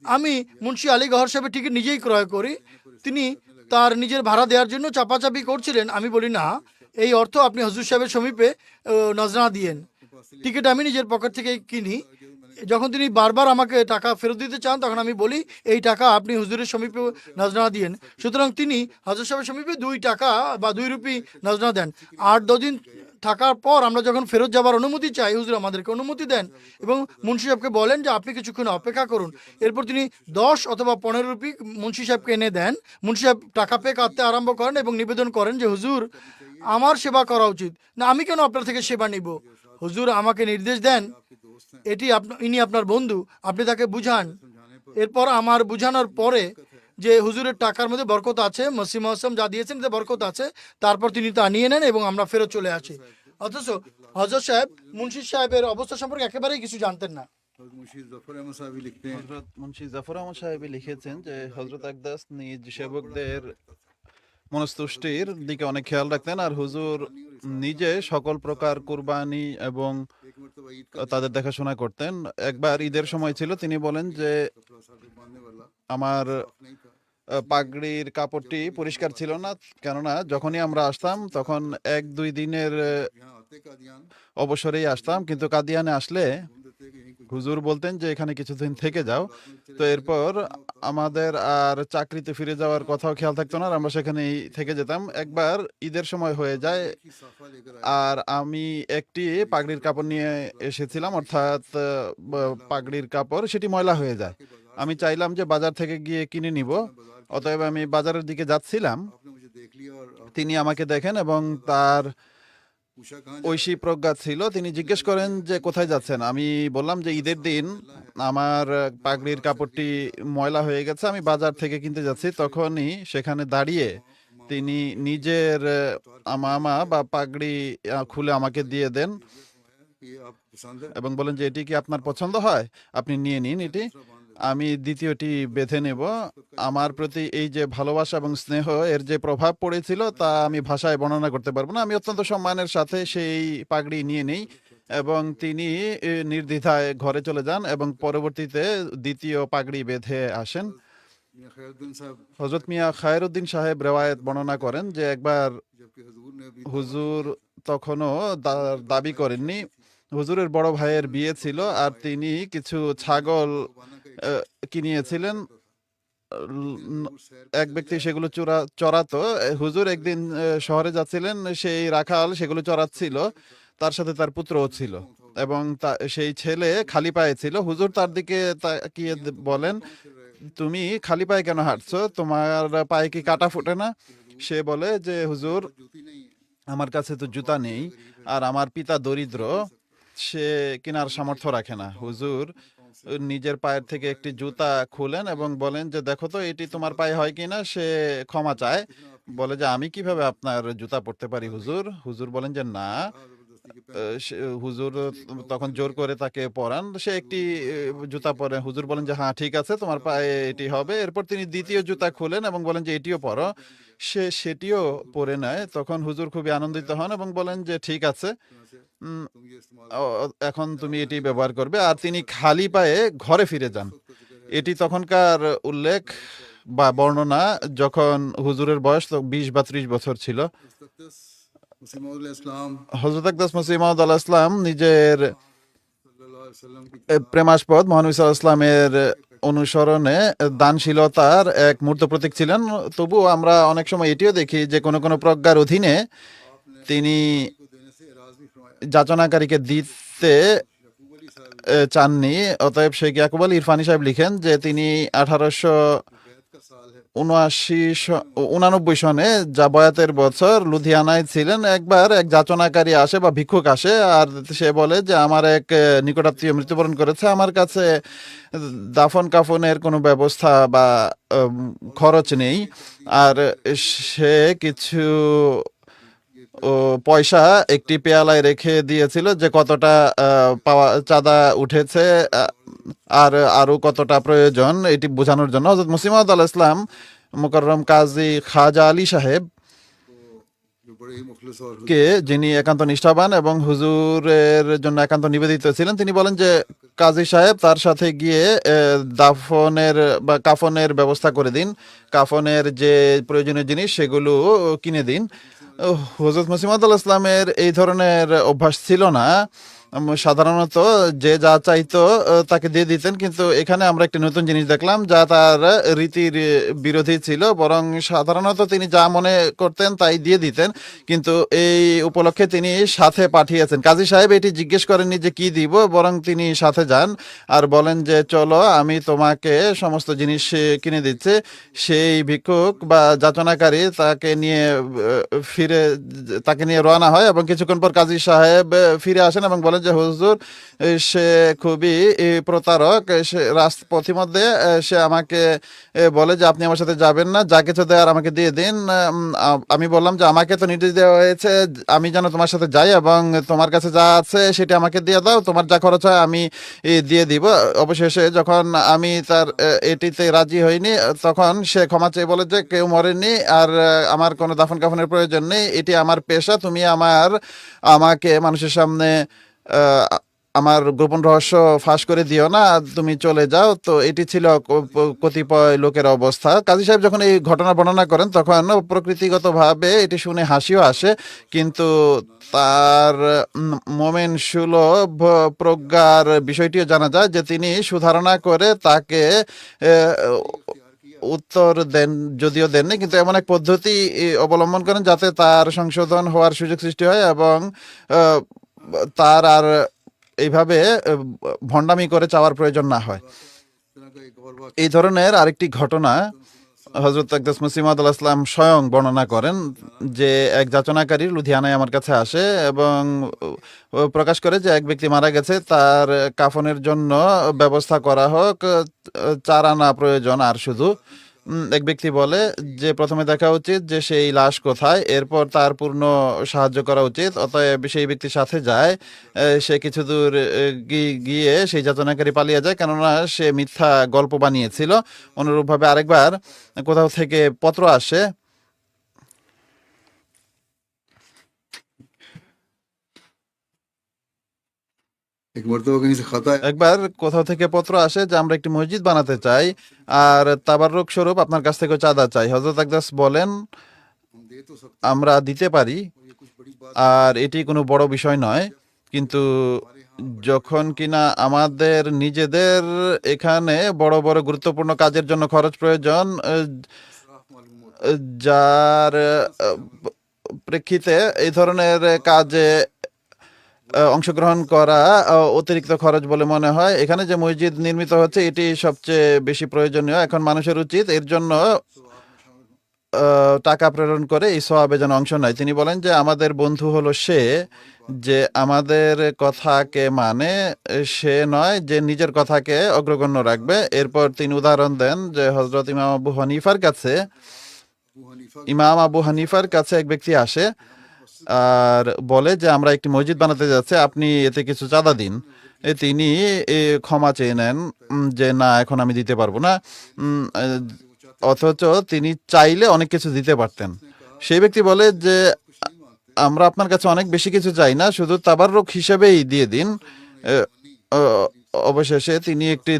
আমি মুন্সি আলী গওহর সাহেবের টিকিট নিজেই ক্রয় করি। তিনি তার নিজের ভাড়া দেওয়ার জন্য চাপাচাপি করছিলেন। আমি বলি, না, এই অর্থ আপনি হুজুর সাহেবের সমীপে নজরানা দিয়েন। টিকিট আমি নিজের পকেট থেকে কিনি। যখন তিনি বারবার আমাকে টাকা ফেরত দিতে চান, তখন আমি বলি এই টাকা আপনি হুজুরের সমীপে নজরানা দিয়েন। সুতরাং তিনি হযরত সাহেবের সমীপে 2 টাকা বা 2 রুপি নজরানা দেন। 8-10 দিন থাকার পর আমরা যখন ফেরত যাবার অনুমতি চাই, হুজুর আমাদেরকে অনুমতি দেন এবং মুন্সি সাহেবকে বলেন যে আপনি কিছুক্ষণ অপেক্ষা করুন। এরপর তিনি 10 অথবা 15 রুপি মুন্সি সাহেবকে এনে দেন। মুন্সি সাহেব টাকা পেয়ে কাঁদতে আরম্ভ করেন এবং নিবেদন করেন যে হুজুর, আমার সেবা করা উচিত না, আমি কেন আপনার থেকে সেবা নিব? হুজুর আমাকে নির্দেশ দেন, ইনি আপনার বন্ধু, আপনি তাকে বুঝান। এরপর আমার বুঝানোর পরে যে হুজুরের টাকার মধ্যে বরকত আছে, মসিহ মাউসম যা দিয়েছেন এতে বরকত আছে, তারপর তিনি তা নিয়ে নেন এবং আমরা ফেরত চলে আসি। অথচ হযরত সাহেব মুন্সি সাহেবের অবস্থা সম্পর্কে একেবারেই কিছু জানতেন না। मुंशी ज़फ़र अहमद साहब भी लिखते हैं, হযরত মুন্সি জাফর আহমদ সাহেব লিখেছেন যে হযরত আকদাস নিজ সেবকদের মনস্তুষ্টির দিকে অনেক খেয়াল রাখতেন, আর হুজুর নিজে সকল প্রকার কুরবানি এবং एक मरतबा ईद का তাদের দেখাশোনা করতেন। একবার ঈদের সময় ছিল, তিনি বলেন যে कपड़ा सर पे बांधने वाला আমার नहीं था। পাগড়ির কাপড়টি পরিষ্কার ছিল না, কেননা যখনই আমরা আসতাম তখন 1-2 দিনের यहाँ आते कादियान অবসরেই আসতাম, কিন্তু কাদিয়ানে আসলে घूम देते कि यहीं कोई হুজুর বলতেন যে এখানে কিছুদিন থেকে যাও। তো এরপর আমাদের আর চাকরিতে ফিরে যাওয়ার কথাও খেয়াল থাকতো না, আর আমরা সেখানেই থেকে যেতাম। একবার ঈদের সময় হয়ে যায়, की साफा लेकर आए। আর আমি একটি পাগড়ির কাপড় নিয়ে এসেছিলাম, অর্থাৎ পাগড়ির কাপড়, সেটি ময়লা হয়ে যায়। আমি চাইলাম যে বাজার থেকে গিয়ে কিনে নিব, অতএব আমি বাজারের দিকে যাচ্ছিলাম। आपने मुझे देख लिया और তিনি আমাকে দেখেন এবং তার पूछा कहाँ ঐশী প্রজ্ঞা ছিল। তিনি জিজ্ঞেস করেন যে কোথায় যাচ্ছেন। আমি বললাম যে ঈদের দিন আমার পাগড়ির কাপড়টি ময়লা হয়ে গেছে, আমি বাজার থেকে কিনতে যাচ্ছি। তখনই সেখানে দাঁড়িয়ে তিনি নিজের আমামা বা পাগড়ি খুলে আমাকে দিয়ে দেন कि ये आप पसंद है এবং বলেন যে এটি কি আপনার পছন্দ হয়, আপনি নিয়ে নিন এটি, আমি দ্বিতীয়টি বেঁধে নেব। আমার প্রতি এই যে ভালোবাসা এবং স্নেহ এর যে প্রভাব পড়েছিল তা আমি ভাষায় বর্ণনা করতে পারবো না। আমি অত্যন্ত সম্মানের সাথে সেই পাগড়ি নিয়ে নেই এবং তিনি নির্দ্বিধায় ঘরে চলে যান এবং পরবর্তীতে দ্বিতীয় পাগড়ি বেঁধে আসেন। मियां खैरुद्दीन साहब হযরত মিয়া খায়রুদ্দিন সাহেব রেওয়ায়েত বর্ণনা করেন যে একবার जबकि हुजूर ने अभी হুজুর তখনও দাবি করেননি। হুজুরের বড় ভাইয়ের বিয়ে ছিল আর তিনি কিছু ছাগল কিনিয়েছিলেন। এক ব্যক্তি সেগুলো চড়াতো। হুজুর একদিন শহরে যাচ্ছিলেন, সেই রাখাল সেগুলো চড়াচ্ছিল, তার সাথে তার পুত্রও ছিল। এবং সেই ছেলে খালি পায়ে ছিল। হুজুর তার দিকে তাকিয়ে বলেন, তুমি খালি পায়ে কেন হাঁটছো? তোমার পায়ে কি কাটা ফোটে না? সে বলে যে হুজুর, আমার কাছে তো জুতা নেই, আর আমার পিতা দরিদ্র, সে কেনার সামর্থ্য রাখে না। হুজুর নিজের পায়ের থেকে একটি জুতা খুলেন এবং বলেন যে দেখো তো এটি তোমার পায়ে হয় কিনা। সে ক্ষমা চায়, বলে যে আমি কিভাবে আপনার জুতা পরতে পারি হুজুর? হুজুর বলেন যে না। হুজুর তখন জোর করে তাকে পরান, সে একটি জুতা পরে। হুজুর বলেন যে হ্যাঁ ঠিক আছে, তোমার পায়ে এটি হবে। এরপর তিনি দ্বিতীয় জুতা খুলেন এবং বলেন যে এটিও পরো। সে সেটিও পরে নেয়। তখন হুজুর খুবই আনন্দিত হন এবং বলেন যে ঠিক আছে, উম, এখন তুমি এটি ব্যবহার করবে। আর তিনি খালি পায়ে ঘরে ফিরে যান। এটি তখনকার উল্লেখ বা বর্ণনা, যখন হুজুরের বয়স তো 20 বা 30 বছর ছিল। হযরত আকদাস মসিহ মাউদ আলাইহিস সালাম নিজের প্রেমাস্পদ মহানবী সাল্লাল্লাহু আলাইহি ওয়াসাল্লামের অনুসরণে দানশীলতার এক মূর্ত প্রতীক ছিলেন। তবুও আমরা অনেক সময় এটিও দেখি যে কোনো কোনো প্রজ্ঞার অধীনে তিনি যাচনাকারীকে দিতে চাননি। অতএব শেখ ইয়াকুব আলী ইরফানি সাহেব লিখেন যে তিনি 1879 সনে যা বয়াতের বছর লুধিয়ানায় ছিলেন। একবার এক যাচনাকারী আসে বা ভিক্ষুক আসে, আর সে বলে যে আমার এক নিকটাত্মীয় মৃত্যুবরণ করেছে, আমার কাছে দাফন কাফনের কোনো ব্যবস্থা বা খরচ নেই। আর সে কিছু পয়সা একটি পেয়ালায় রেখে দিয়েছিল, যে কতটা পাওয়া চাঁদা উঠেছে আর আরো কতটা প্রয়োজন এটি বোঝানোর জন্য। হযরত মুসলিম মাউদ আলাইহিস সালাম মুকাররম কাজী খাজা আলী সাহেব কে, যিনি একান্ত নিষ্ঠাবান এবং হুজুরের জন্য একান্ত নিবেদিত ছিলেন, তিনি বলেন যে কাজী সাহেব তার সাথে গিয়ে দাফনের বা কাফনের ব্যবস্থা করে দিন, কাফনের যে প্রয়োজনীয় জিনিস সেগুলো কিনে দিন। হযরত মসিহ মাউদ আলাইহিস সালামের এই ধরনের অভ্যাস ছিল না। সাধারণত যে যা চাইতো তাকে দিয়ে দিতেন, কিন্তু এখানে আমরা একটি নতুন জিনিস দেখলাম যা তার রীতির বিরোধী ছিল। বরং সাধারণত তিনি যা মনে করতেন তাই দিয়ে দিতেন, কিন্তু এই উপলক্ষে তিনি সাথে পাঠিয়েছেন। কাজী সাহেব এটি জিজ্ঞেস করেননি যে কি দিব, বরং তিনি সাথে যান আর বলেন যে চলো আমি তোমাকে সমস্ত জিনিস কিনে দিচ্ছি। সেই ভিক্ষুক বা যাচনাকারী তাকে নিয়ে রওনা হয় এবং কিছুক্ষণ পর কাজী সাহেব ফিরে আসেন এবং বলেন যে হুজুর, সে খুবই প্রতারক। সে পথিমধ্যে সে আমাকে বলে যে আপনি আমার সাথে যাবেন না, যা কিছু দেওয়ার আমাকে দিয়ে দিন। আমি বললাম যে আমাকে তো নির্দেশ দেওয়া হয়েছে আমি যেন তোমার সাথে যাই এবং তোমার কাছে যা আছে সেটা আমাকে দিয়ে দাও, তোমার যা খরচ হয় আমি দিয়ে দিব। অবশেষে যখন আমি তার এটিতে রাজি হইনি, তখন সে ক্ষমা চেয়ে বলে যে কেউ মরেনি আর আমার কোনো দাফন কাফনের প্রয়োজন নেই, এটি আমার পেশা, তুমি আমাকে মানুষের সামনে আমার গোপন রহস্য ফাঁস করে দিও না, তুমি চলে যাও। তো এটি ছিল কতিপয় লোকের অবস্থা। কাজী সাহেব যখন এই ঘটনা বর্ণনা করেন তখন প্রকৃতিগতভাবে এটি শুনে হাসিও আসে, কিন্তু তার মোমেন সুলভ প্রজ্ঞার বিষয়টিও জানা যায় যে তিনি সুধারণা করে তাকে উত্তর দেন, যদিও দেননি, কিন্তু এমন এক পদ্ধতি অবলম্বন করেন যাতে তার সংশোধন হওয়ার সুযোগ সৃষ্টি হয় এবং তার আর এইভাবে ভণ্ডামি করে চাওয়ার প্রয়োজন না হয়। এই ধরনের আরেকটি ঘটনা হযরত আকদাস মসিহ মাউদ আলাইহিস সালাম স্বয়ং বর্ণনা করেন, যে এক যাচনাকারী লুধিয়ানায় আমার কাছে আসে এবং প্রকাশ করে যে এক ব্যক্তি মারা গেছে, তার কাফনের জন্য ব্যবস্থা করা হোক, 4 আনা প্রয়োজন। আর শুধু এক ব্যক্তি বলে যে প্রথমে দেখা উচিত যে সেই লাশ কোথায়, এরপর তার পূর্ণ সাহায্য করা উচিত। অতএব সেই ব্যক্তির সাথে যায়। সে কিছু দূর গিয়ে সেই যাচনাকারী পালিয়ে যায়, কেননা সে মিথ্যা গল্প বানিয়েছিল। অনুরূপভাবে আরেকবার কোথাও থেকে পত্র আসে, একবার কোথাও থেকে পত্র আসে যে আমরা একটি মসজিদ বানাতে চাই আর তাবাররুক স্বরূপ আপনার কাছ থেকে চাঁদা চাই। হযরত আকদাস বলেন আমরা দিতে পারি আর এটি কোনো বড় বিষয় নয়, কিন্তু যখন কিনা আমাদের নিজেদের এখানে বড় বড় গুরুত্বপূর্ণ কাজের জন্য খরচ প্রয়োজন, যার প্রেক্ষিতে এই ধরনের কাজে অংশগ্রহণ করা অতিরিক্ত খরচ বলে মনে হয়। এখানে যে মসজিদ নির্মিত হচ্ছে এটি সবচেয়ে বেশি প্রয়োজনীয়। এখন মানুষের উচিত এর জন্য টাকা প্রেরণ করে এই সওয়াবে যেন অংশ নেয়। তিনি বলেন যে আমাদের বন্ধু হলো সে যে আমাদের কথাকে মানে, সে নয় যে নিজের কথাকে অগ্রগণ্য রাখবে। এরপর তিনি উদাহরণ দেন যে হজরত ইমাম আবু হানিফার কাছে এক ব্যক্তি আসে আর বলে যে আমরা একটি মসজিদ বানাতে যাচ্ছি, আপনি এতে কিছু চাঁদা দিন। তিনি ক্ষমা চেয়ে নেন যে না, এখন আমি দিতে পারবো না। অথচ তিনি চাইলে অনেক কিছু দিতে পারতেন। সেই ব্যক্তি বলে যে আমরা আপনার কাছে অনেক বেশি কিছু চাই না, শুধু তাবাররুক হিসেবেই দিয়ে দিন। অবশেষে তিনি একটি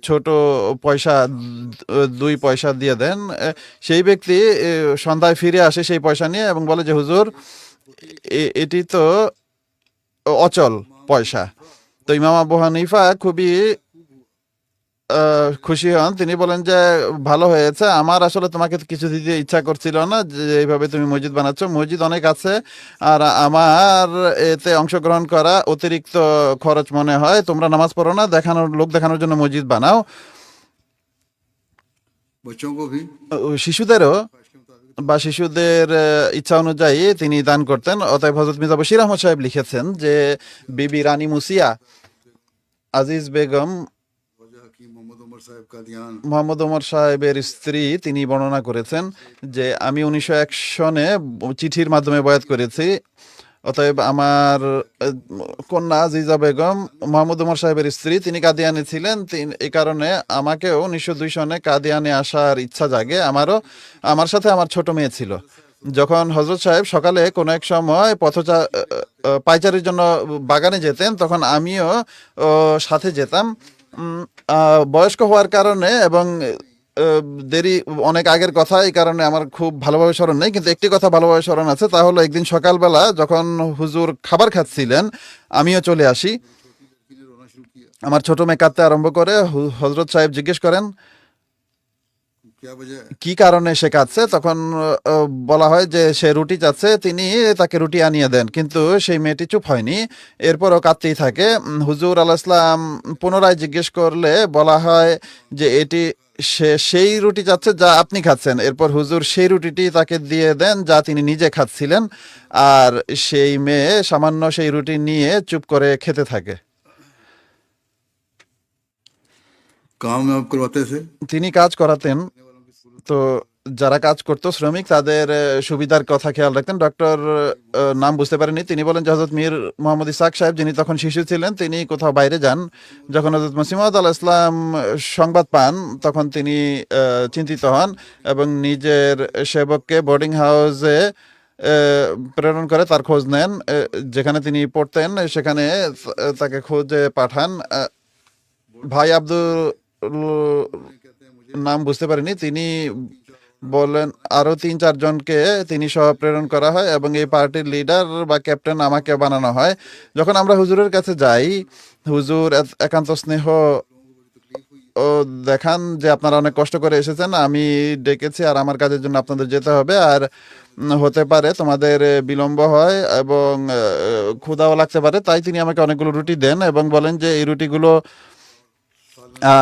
ছোট পয়সা 2 পয়সা দিয়ে দেন। সেই ব্যক্তি সন্ধ্যায় ফিরে আসে সেই পয়সা নিয়ে এবং বলে যে হুজুর, এটি তো অচল পয়সা। তো ইমাম আবু হানিফা খুবই খুশি হন। তিনি বলেন যে ভালো হয়েছে, আমার আসলে তোমাকে কিছু দিতে ইচ্ছা করছিল না, যে এইভাবে তুমি মসজিদ বানাচ্ছ। মসজিদ অনেক আছে আর আমার এতে অংশগ্রহণ করা অতিরিক্ত খরচ মনে হয়। তোমরা নামাজ পড়ো না, লোক দেখানোর জন্য মসজিদ বানাও। बच्चों को भी শিশুদেরও বা শিশুদের ইচ্ছা অনুযায়ী তিনি দান করতেন। অতএব হযরত মির্জা বশির আহমদ সাহেব লিখেছেন যে বিবি রানী মুসিয়া আজিজ বেগম ख्वाजा हकीम मोहम्मद उमर साहब का ध्यान মোহাম্মদ ওমর সাহেবের স্ত্রী, তিনি বর্ণনা করেছেন যে আমি 1901 সনে চিঠির মাধ্যমে বয়াত করেছি। অতএব আমার কন্যা আজিজা বেগম মোহাম্মদ ওমর সাহেবের স্ত্রী, তিনি কাদিয়ানি ছিলেন। এই কারণে আমাকেও 1902 সনে কাদিয়ানে আসার ইচ্ছা জাগে। আমার সাথে আমার ছোট মেয়ে ছিল। যখন হযরত সাহেব সকালে কোনো এক সময় পায়চারির জন্য বাগানে যেতেন, তখন আমিও সাথে যেতাম। বয়স্ক হওয়ার কারণে এবং দেরি অনেক আগের কথা, এই কারণে আমার খুব ভালোভাবে স্মরণ নেই, কিন্তু একটি কথা ভালোভাবে স্মরণ আছে। তা হলো একদিন সকালবেলা যখন হুজুর খাবার খাচ্ছিলেন, আমিও চলে আসি। আমার ছোট মেয়ে কাঁদতে আরম্ভ করে। হযরত সাহেব জিজ্ঞেস করেন क्या वजह है? কি কারণে সে কাঁদছে। তখন বলা হয় যে সে রুটি চাচ্ছে, তিনি তাকে রুটি আনিয়ে দেন, কিন্তু সেই মেয়েটি চুপ হয়নি, এরপরও কাঁদতেই থাকে। হুজুর আলাইহিস সালাম পুনরায় জিজ্ঞেস করলে বলা হয় যে এটি সে সেই রুটি চাচ্ছে যা আপনি খাচ্ছেন। এরপর হুজুর সেই রুটিটি তাকে দিয়ে দেন যা তিনি নিজে খাচ্ছিলেন, আর সেই মেয়ে সামান্য সেই রুটি নিয়ে চুপ করে খেতে থাকে। काम में आप करवाते थे তিনি কাজ করাতেন, তো যারা কাজ করতো শ্রমিক, তাদের সুবিধার কথা খেয়াল রাখতেন। ডক্টর নাম বুঝতে পারেনি, তিনি বলেন যে হযরত মীর মোহাম্মদ ইসহাক সাহেব, যিনি তখন শিশু ছিলেন, তিনি কোথাও বাইরে যান। যখন হযরত মসিহ মাউদ আলাইহিস সালাম সংবাদ পান, তখন তিনি চিন্তিত হন এবং নিজের সেবককে বোর্ডিং হাউসে প্রেরণ করে তার খোঁজ নেন। যেখানে তিনি পড়তেন সেখানে তাকে খোঁজে পাঠান। ভাই আব্দুল নাম বুঝতে পারিনি, তিনি বলেন আরো 3-4 জনকে তিনি সহ প্রেরণ করা হয় এবং এই পার্টির লিডার বা ক্যাপ্টেন আমাকে বানানো হয়। যখন আমরা হুজুরের কাছে যাই, হুজুর একান্ত স্নেহ দেখান যে আপনারা অনেক কষ্ট করে এসেছেন, আমি ডেকেছি আর আমার কাজের জন্য আপনাদের যেতে হবে, আর হতে পারে তোমাদের বিলম্ব হয় এবং ক্ষুধাও লাগতে পারে। তাই তিনি আমাকে অনেকগুলো রুটি দেন এবং বলেন যে এই রুটিগুলো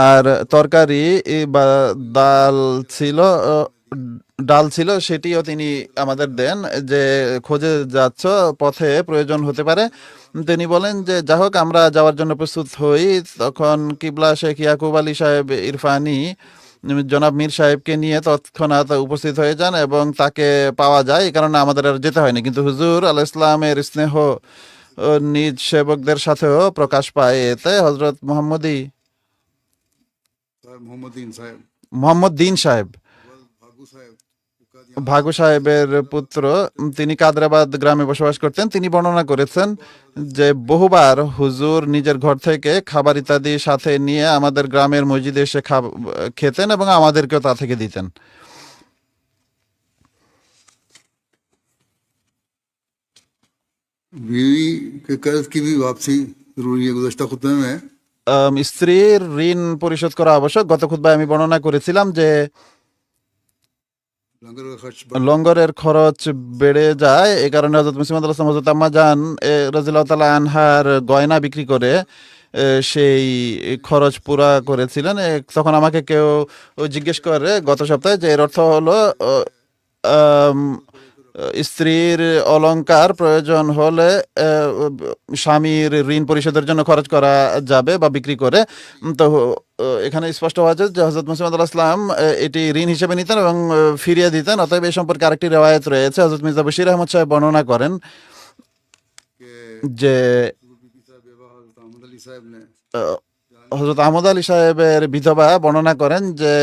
আর তরকারি বা ডাল ছিল সেটিও তিনি আমাদের দেন, যে খোঁজে যাচ্ছ, পথে প্রয়োজন হতে পারে। তিনি বলেন যে যা হোক, আমরা যাওয়ার জন্য প্রস্তুত হই। তখন কিবলা শেখ ইয়াকুব আলী সাহেব ইরফানি জনাব মীর সাহেবকে নিয়ে তৎক্ষণাৎ উপস্থিত হয়ে যান এবং তাকে পাওয়া যায়। এই কারণে আমাদের আর যেতে হয়নি। কিন্তু হুজুর আলাইহিস সালামের স্নেহ নিজ সেবকদের সাথেও প্রকাশ পায়। এতে হযরত साहब মোহাম্মদ দিন সাহেব भागू साहब ভাগু সাহেবের পুত্র, তিনি কাদরাবাদ গ্রামে বসবাস করতেন। তিনি বর্ণনা করেছেন যে বহুবার হুজুর নিজের ঘর থেকে খাবার ইত্যাদি সাথে নিয়ে আমাদের গ্রামের মসজিদে এসে খেতেন এবং আমাদেরকেও তা থেকে দিতেন। बीवी के कर्ज की भी वापसी जरूरी है। गुज़श्ता खुतबे में স্ত্রীর ঋণ পরিশোধ করা আবশ্যক। গত খুতবায় আমি বর্ণনা করেছিলাম যে लंगर का खर्च লঙ্গরের খরচ বেড়ে যায়। এই কারণে হযরত মুসলিম আলাইহিস হযরত আম্মা জান রাদিয়াল্লাহু তাআলা আনহার গয়না বিক্রি করে সেই খরচ পুরা করেছিলেন। তখন আমাকে কেউ জিজ্ঞেস করে গত সপ্তাহে যে এর অর্থ হলো আম, স্ত্রীর অলংকার প্রয়োজন হলে স্বামীর ঋণ পরিশোধের জন্য খরচ করা যাবে বা বিক্রি করে। তো এখানে স্পষ্ট হয়েছে যে হযরত মুসলিম ইসলাম এটি ঋণ হিসেবে নিতেন এবং ফিরিয়ে দিতেন। অতএব এই সম্পর্কে আরেকটি রেওয়ায়েত রয়েছে। হযরত মির্জা বশির আহমদ সাহেব বর্ণনা করেন के যে बीबी साहब बेवा हज़रत अहमद अली साहब ने হযরত আহমদ আলী সাহেবের বিধবা বর্ণনা করেন যে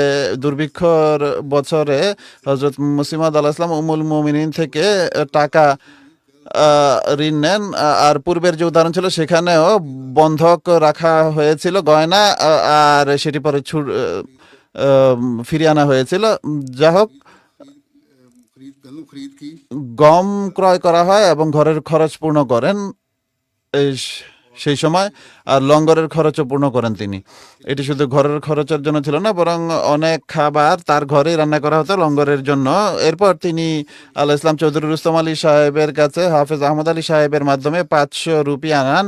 দুর্ভিক্ষর বছরে হযরত মুসলিমাদ আলাইহিস সালাম উম্মুল মুমিনিন থেকে টাকা ঋণ নেন। আর পূর্বের যে উদাহরণ ছিল সেখানেও বন্ধক রাখা হয়েছিল গয়না, আর সেটি পরে ফিরিয়ে আনা হয়েছিল। যাই হোক, खरीद गल्लू खरीद की গম ক্রয় করা হয় এবং ঘরের খরচ পূর্ণ করেন সেই সময়, আর লঙ্গরের খরচও পূর্ণ করেন তিনি। এটি শুধু ঘরের খরচের জন্য ছিল না, বরং অনেক খাবার তার ঘরেই রান্না করা হতো লঙ্গরের জন্য। এরপর তিনি আল্লাহ ইসলাম চৌধুরী রুস্তম আলী সাহেবের কাছে হাফেজ আহমদ আলী সাহেবের মাধ্যমে 500 রুপি আনান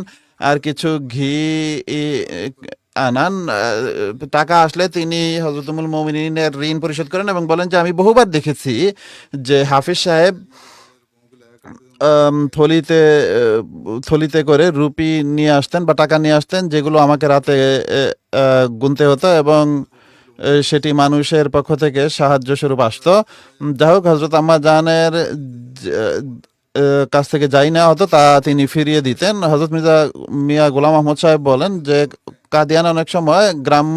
আর কিছু ঘি আনান। টাকা আসলে তিনি হযরতুল মুমিনিনের ঋণ পরিশোধ করেন এবং বলেন যে আমি বহুবার দেখেছি যে হাফিজ সাহেব থলিতে থলিতে করে রুপি নিয়ে আসতেন বা টাকা নিয়ে আসতেন, যেগুলো আমাকে রাতে গুনতে হতো এবং সেটি মানুষের পক্ষ থেকে সাহায্য স্বরূপ আসতো। যাই হোক, হযরত আম্মা জানের কাছ থেকে যাই নেওয়া হতো তা তিনি ফিরিয়ে দিতেন। হযরত মিয়া গোলাম আহমদ সাহেব বলেন যে কাদিয়ান অনেক সময় গ্রাম্য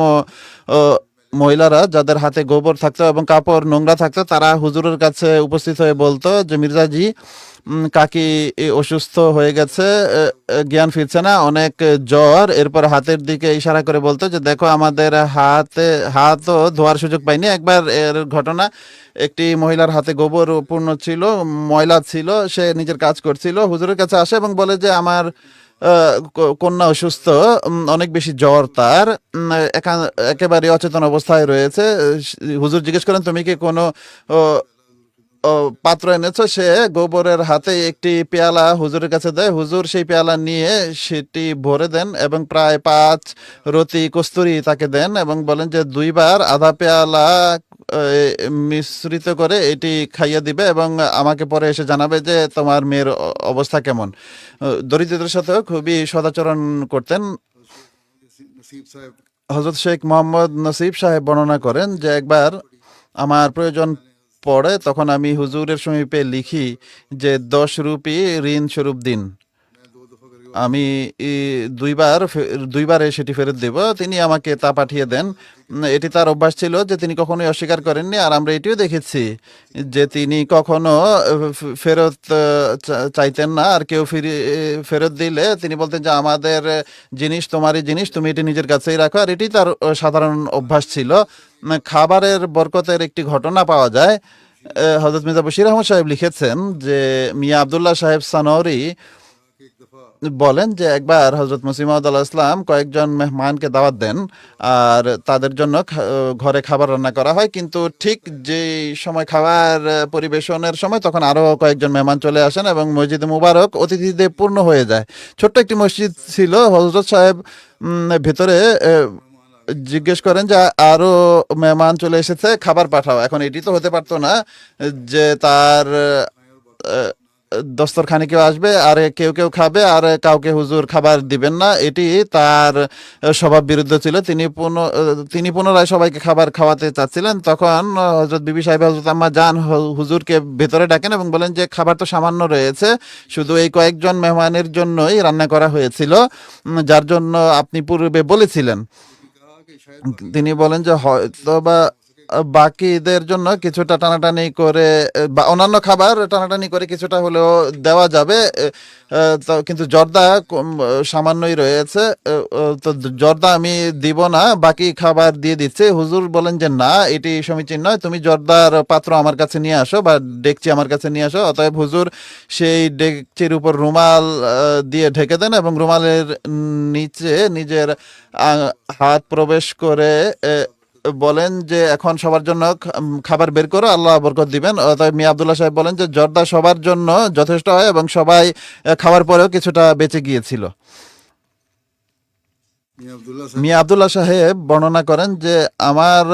মহিলারা যাদের হাতে গোবর থাকতো এবং কাপড় নোংরা থাকতো, তারা হুজুরের কাছে উপস্থিত হয়ে বলতো যে মির্জাজি, কাকি অসুস্থ হয়ে গেছে, জ্ঞান ফিরছে না, অনেক জ্বর। এরপর হাতের দিকে ইশারা করে বলতো যে দেখো আমাদের হাতও ধোয়ার সুযোগ পাইনি। একবার এর ঘটনা, একটি মহিলার হাতে গোবর পূর্ণ ছিল, ময়লা ছিল, সে নিজের কাজ করছিল, হুজুরের কাছে আসে এবং বলে যে আমার কন্যা অসুস্থ, অনেক বেশি জ্বর তার, একেবারে অচেতন অবস্থায় রয়েছে। হুজুর জিজ্ঞেস করেন তুমি কি কোনো পাত্র এনেছো? সে গোবরের হাতে একটি পেয়ালা হুজুরের কাছে দেয়। হুজুর সেই পেয়ালা নিয়ে সেটি ভরে দেন এবং প্রায় 5 রতি কস্তুরি তাকে দেন এবং বলেন যে 2 বার আধা পেয়ালা মিশ্রিত করে এটি খাইয়ে দিবে এবং আমাকে পরে এসে জানাবে যে তোমার মেয়ের অবস্থা কেমন। দরিদ্রদের সাথেও খুবই সদাচরণ করতেন। नसीब साहब হযরত শেখ মোহাম্মদ নসিব সাহেব বর্ণনা করেন যে একবার আমার প্রয়োজন পড়ে তখন আমি হুজুরের সমীপে লিখি যে 10 রুপি ঋণ স্বরূপ দিন, আমি দুইবারে সেটি ফেরত দেব। তিনি আমাকে তা পাঠিয়ে দেন। এটি তার অভ্যাস ছিল যে তিনি কখনোই অস্বীকার করেননি। আর আমরা এটিও দেখেছি যে তিনি কখনো ফেরত চাইতেন না। আর কেউ ফেরত দিলে তিনি বলতেন যে আমাদের জিনিস তোমারই জিনিস, তুমি এটি নিজের কাছেই রাখো। আর এটি তার সাধারণ অভ্যাস ছিল। খাবারের বরকতের একটি ঘটনা পাওয়া যায়। হযরত মির্জা বশির আহমদ সাহেব লিখেছেন যে মিয়া আব্দুল্লাহ সাহেব সানৌরি বলেন যে একবার হযরত মুসলিম মাউদ আলাইহিস সালাম কয়েকজন মেহমানকে দাওয়াত দেন আর তাদের জন্য ঘরে খাবার রান্না করা হয়, কিন্তু ঠিক যে সময় খাবার পরিবেশনের সময় তখন আরো কয়েকজন মেহমান চলে আসেন এবং মসজিদ মুবারক অতিথিদের পূর্ণ হয়ে যায়। ছোট্ট একটি মসজিদ ছিল। হযরত সাহেব ভেতরে জিজ্ঞেস করেন যে আরো মেহমান চলে এসেছে, খাবার পাঠাও। এখন এটি তো হতে পারতো না যে তার দস্তরখানে কেউ আসবে আর কেউ কেউ খাবে আর কাউকে হুজুর খাবার দিবেন না, এটি তার স্বভাব বিরুদ্ধ ছিল। তিনি পুনরায় সবাইকে খাবার খাওয়াতে চাচ্ছিলেন। তখন হযরত বিবি সাহেব হযরত আম্মা জান হুজুরকে ভেতরে ডাকেন এবং বলেন যে খাবার তো সামান্য রয়েছে, শুধু এই কয়েকজন মেহমানের জন্যই রান্না করা হয়েছিল, যার জন্য আপনি পূর্বে বলেছিলেন। তিনি বলেন যে হয়তো বা বাকিদের জন্য কিছুটা টানাটানি করে বা অন্যান্য খাবার টানাটানি করে কিছুটা হলেও দেওয়া যাবে, কিন্তু জর্দা সামান্যই রয়েছে, তো জর্দা আমি দিব না, বাকি খাবার দিয়ে দিচ্ছে। হুজুর বলেন যে না, এটি সমীচীন নয়, তুমি জর্দার পাত্র আমার কাছে নিয়ে আসো বা ডেকচি আমার কাছে নিয়ে আসো। অতএব হুজুর সেই ডেকচির উপর রুমাল দিয়ে ঢেকে দেন এবং রুমালের নিচে নিজের হাত প্রবেশ করে বলেন যে এখন সবার জন্য খাবার বের করো, আল্লাহ বরকত দিবেন। অতএব মিয়া আব্দুল্লাহ সাহেব বলেন যে জর্দা সবার জন্য যথেষ্ট হয় এবং সবাই খাওয়ার পরেও কিছুটা বেঁচে গিয়েছিল। মিয়া আব্দুল্লাহ সাহেব বর্ণনা করেন যে আমার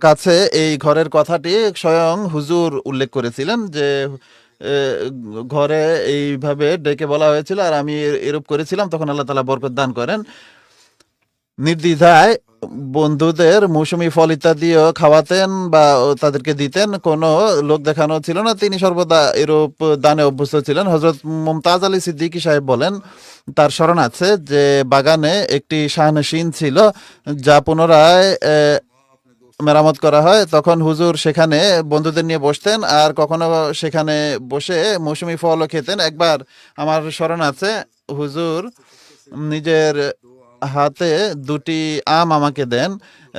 কাছে এই ঘরের কথাটি স্বয়ং হুজুর উল্লেখ করেছিলেন যে ঘরে এইভাবে ডেকে বলা হয়েছিল আর আমি এরূপ করেছিলাম, তখন আল্লাহ তাআলা বরকত দান করেন। নির্দ্বিধায় বন্ধুদের মৌসুমী ফল ইত্যাদিও খাওয়াতেন বা তাদেরকে দিতেন, কোনো লোক দেখানো ছিল না। তিনি সর্বদা এরূপ দানে অভ্যস্ত ছিলেন। হযরত মুমতাজ আলী সিদ্দিকী সাহেব বলেন, তার স্মরণ আছে যে বাগানে একটি শাহনশীন ছিল যা পুনরায় মেরামত করা হয়। তখন হুজুর সেখানে বন্ধুদের নিয়ে বসতেন আর কখনো সেখানে বসে মৌসুমী ফলও খেতেন। একবার আমার স্মরণ আছে হুজুর নিজের হাতে 2টি আম আমাকে দেন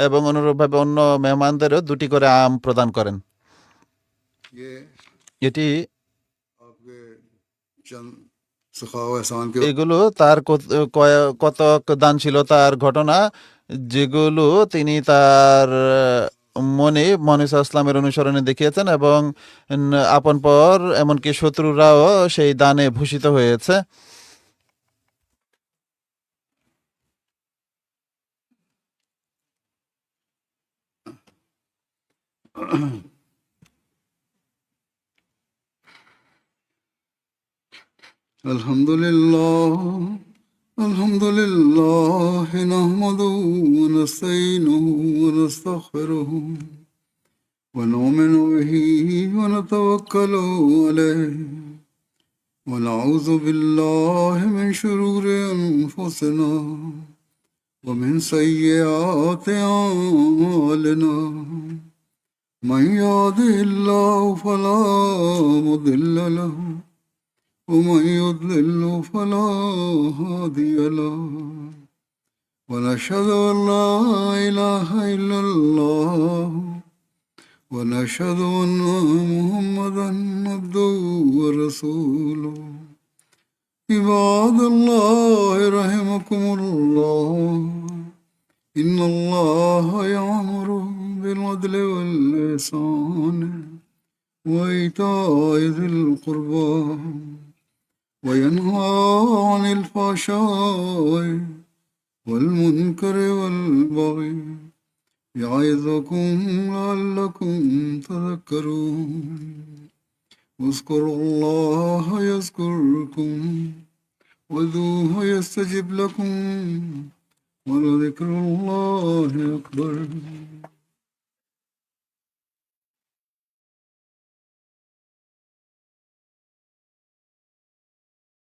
এবং অনুরূপভাবে অন্য মেহমানদেরও 2টি করে আম প্রদান করেন। এটি এগুলো তার কতক দানশীলতার ঘটনা যেগুলো তিনি তার মনে মনিসা ইসলামের অনুসরণে দেখিয়েছেন এবং আপন পর এমনকি শত্রুরাও সেই দানে ভূষিত হয়েছে। الحمد لله نحمده ونستعينه ونستغفره ونؤمن به ونتوكل عليه ونعوذ بالله من شرور أنفسنا ومن سيئات أعمالنا من يهده الله فلا مضل له ومن يضلل فلا هادي له ونشهد أن لا إله إلا الله ونشهد أن محمدا عبده ورسوله عباد الله رحمكم الله إن الله يأمر بالعدل والإحسان وإيتاء ذي القربى وينهى عن الفحشاء والمنكر والبغي يعظكم لعلكم تذكرون واذكروا الله يذكركم وادعوه يستجب لكم ولذكر الله أكبر.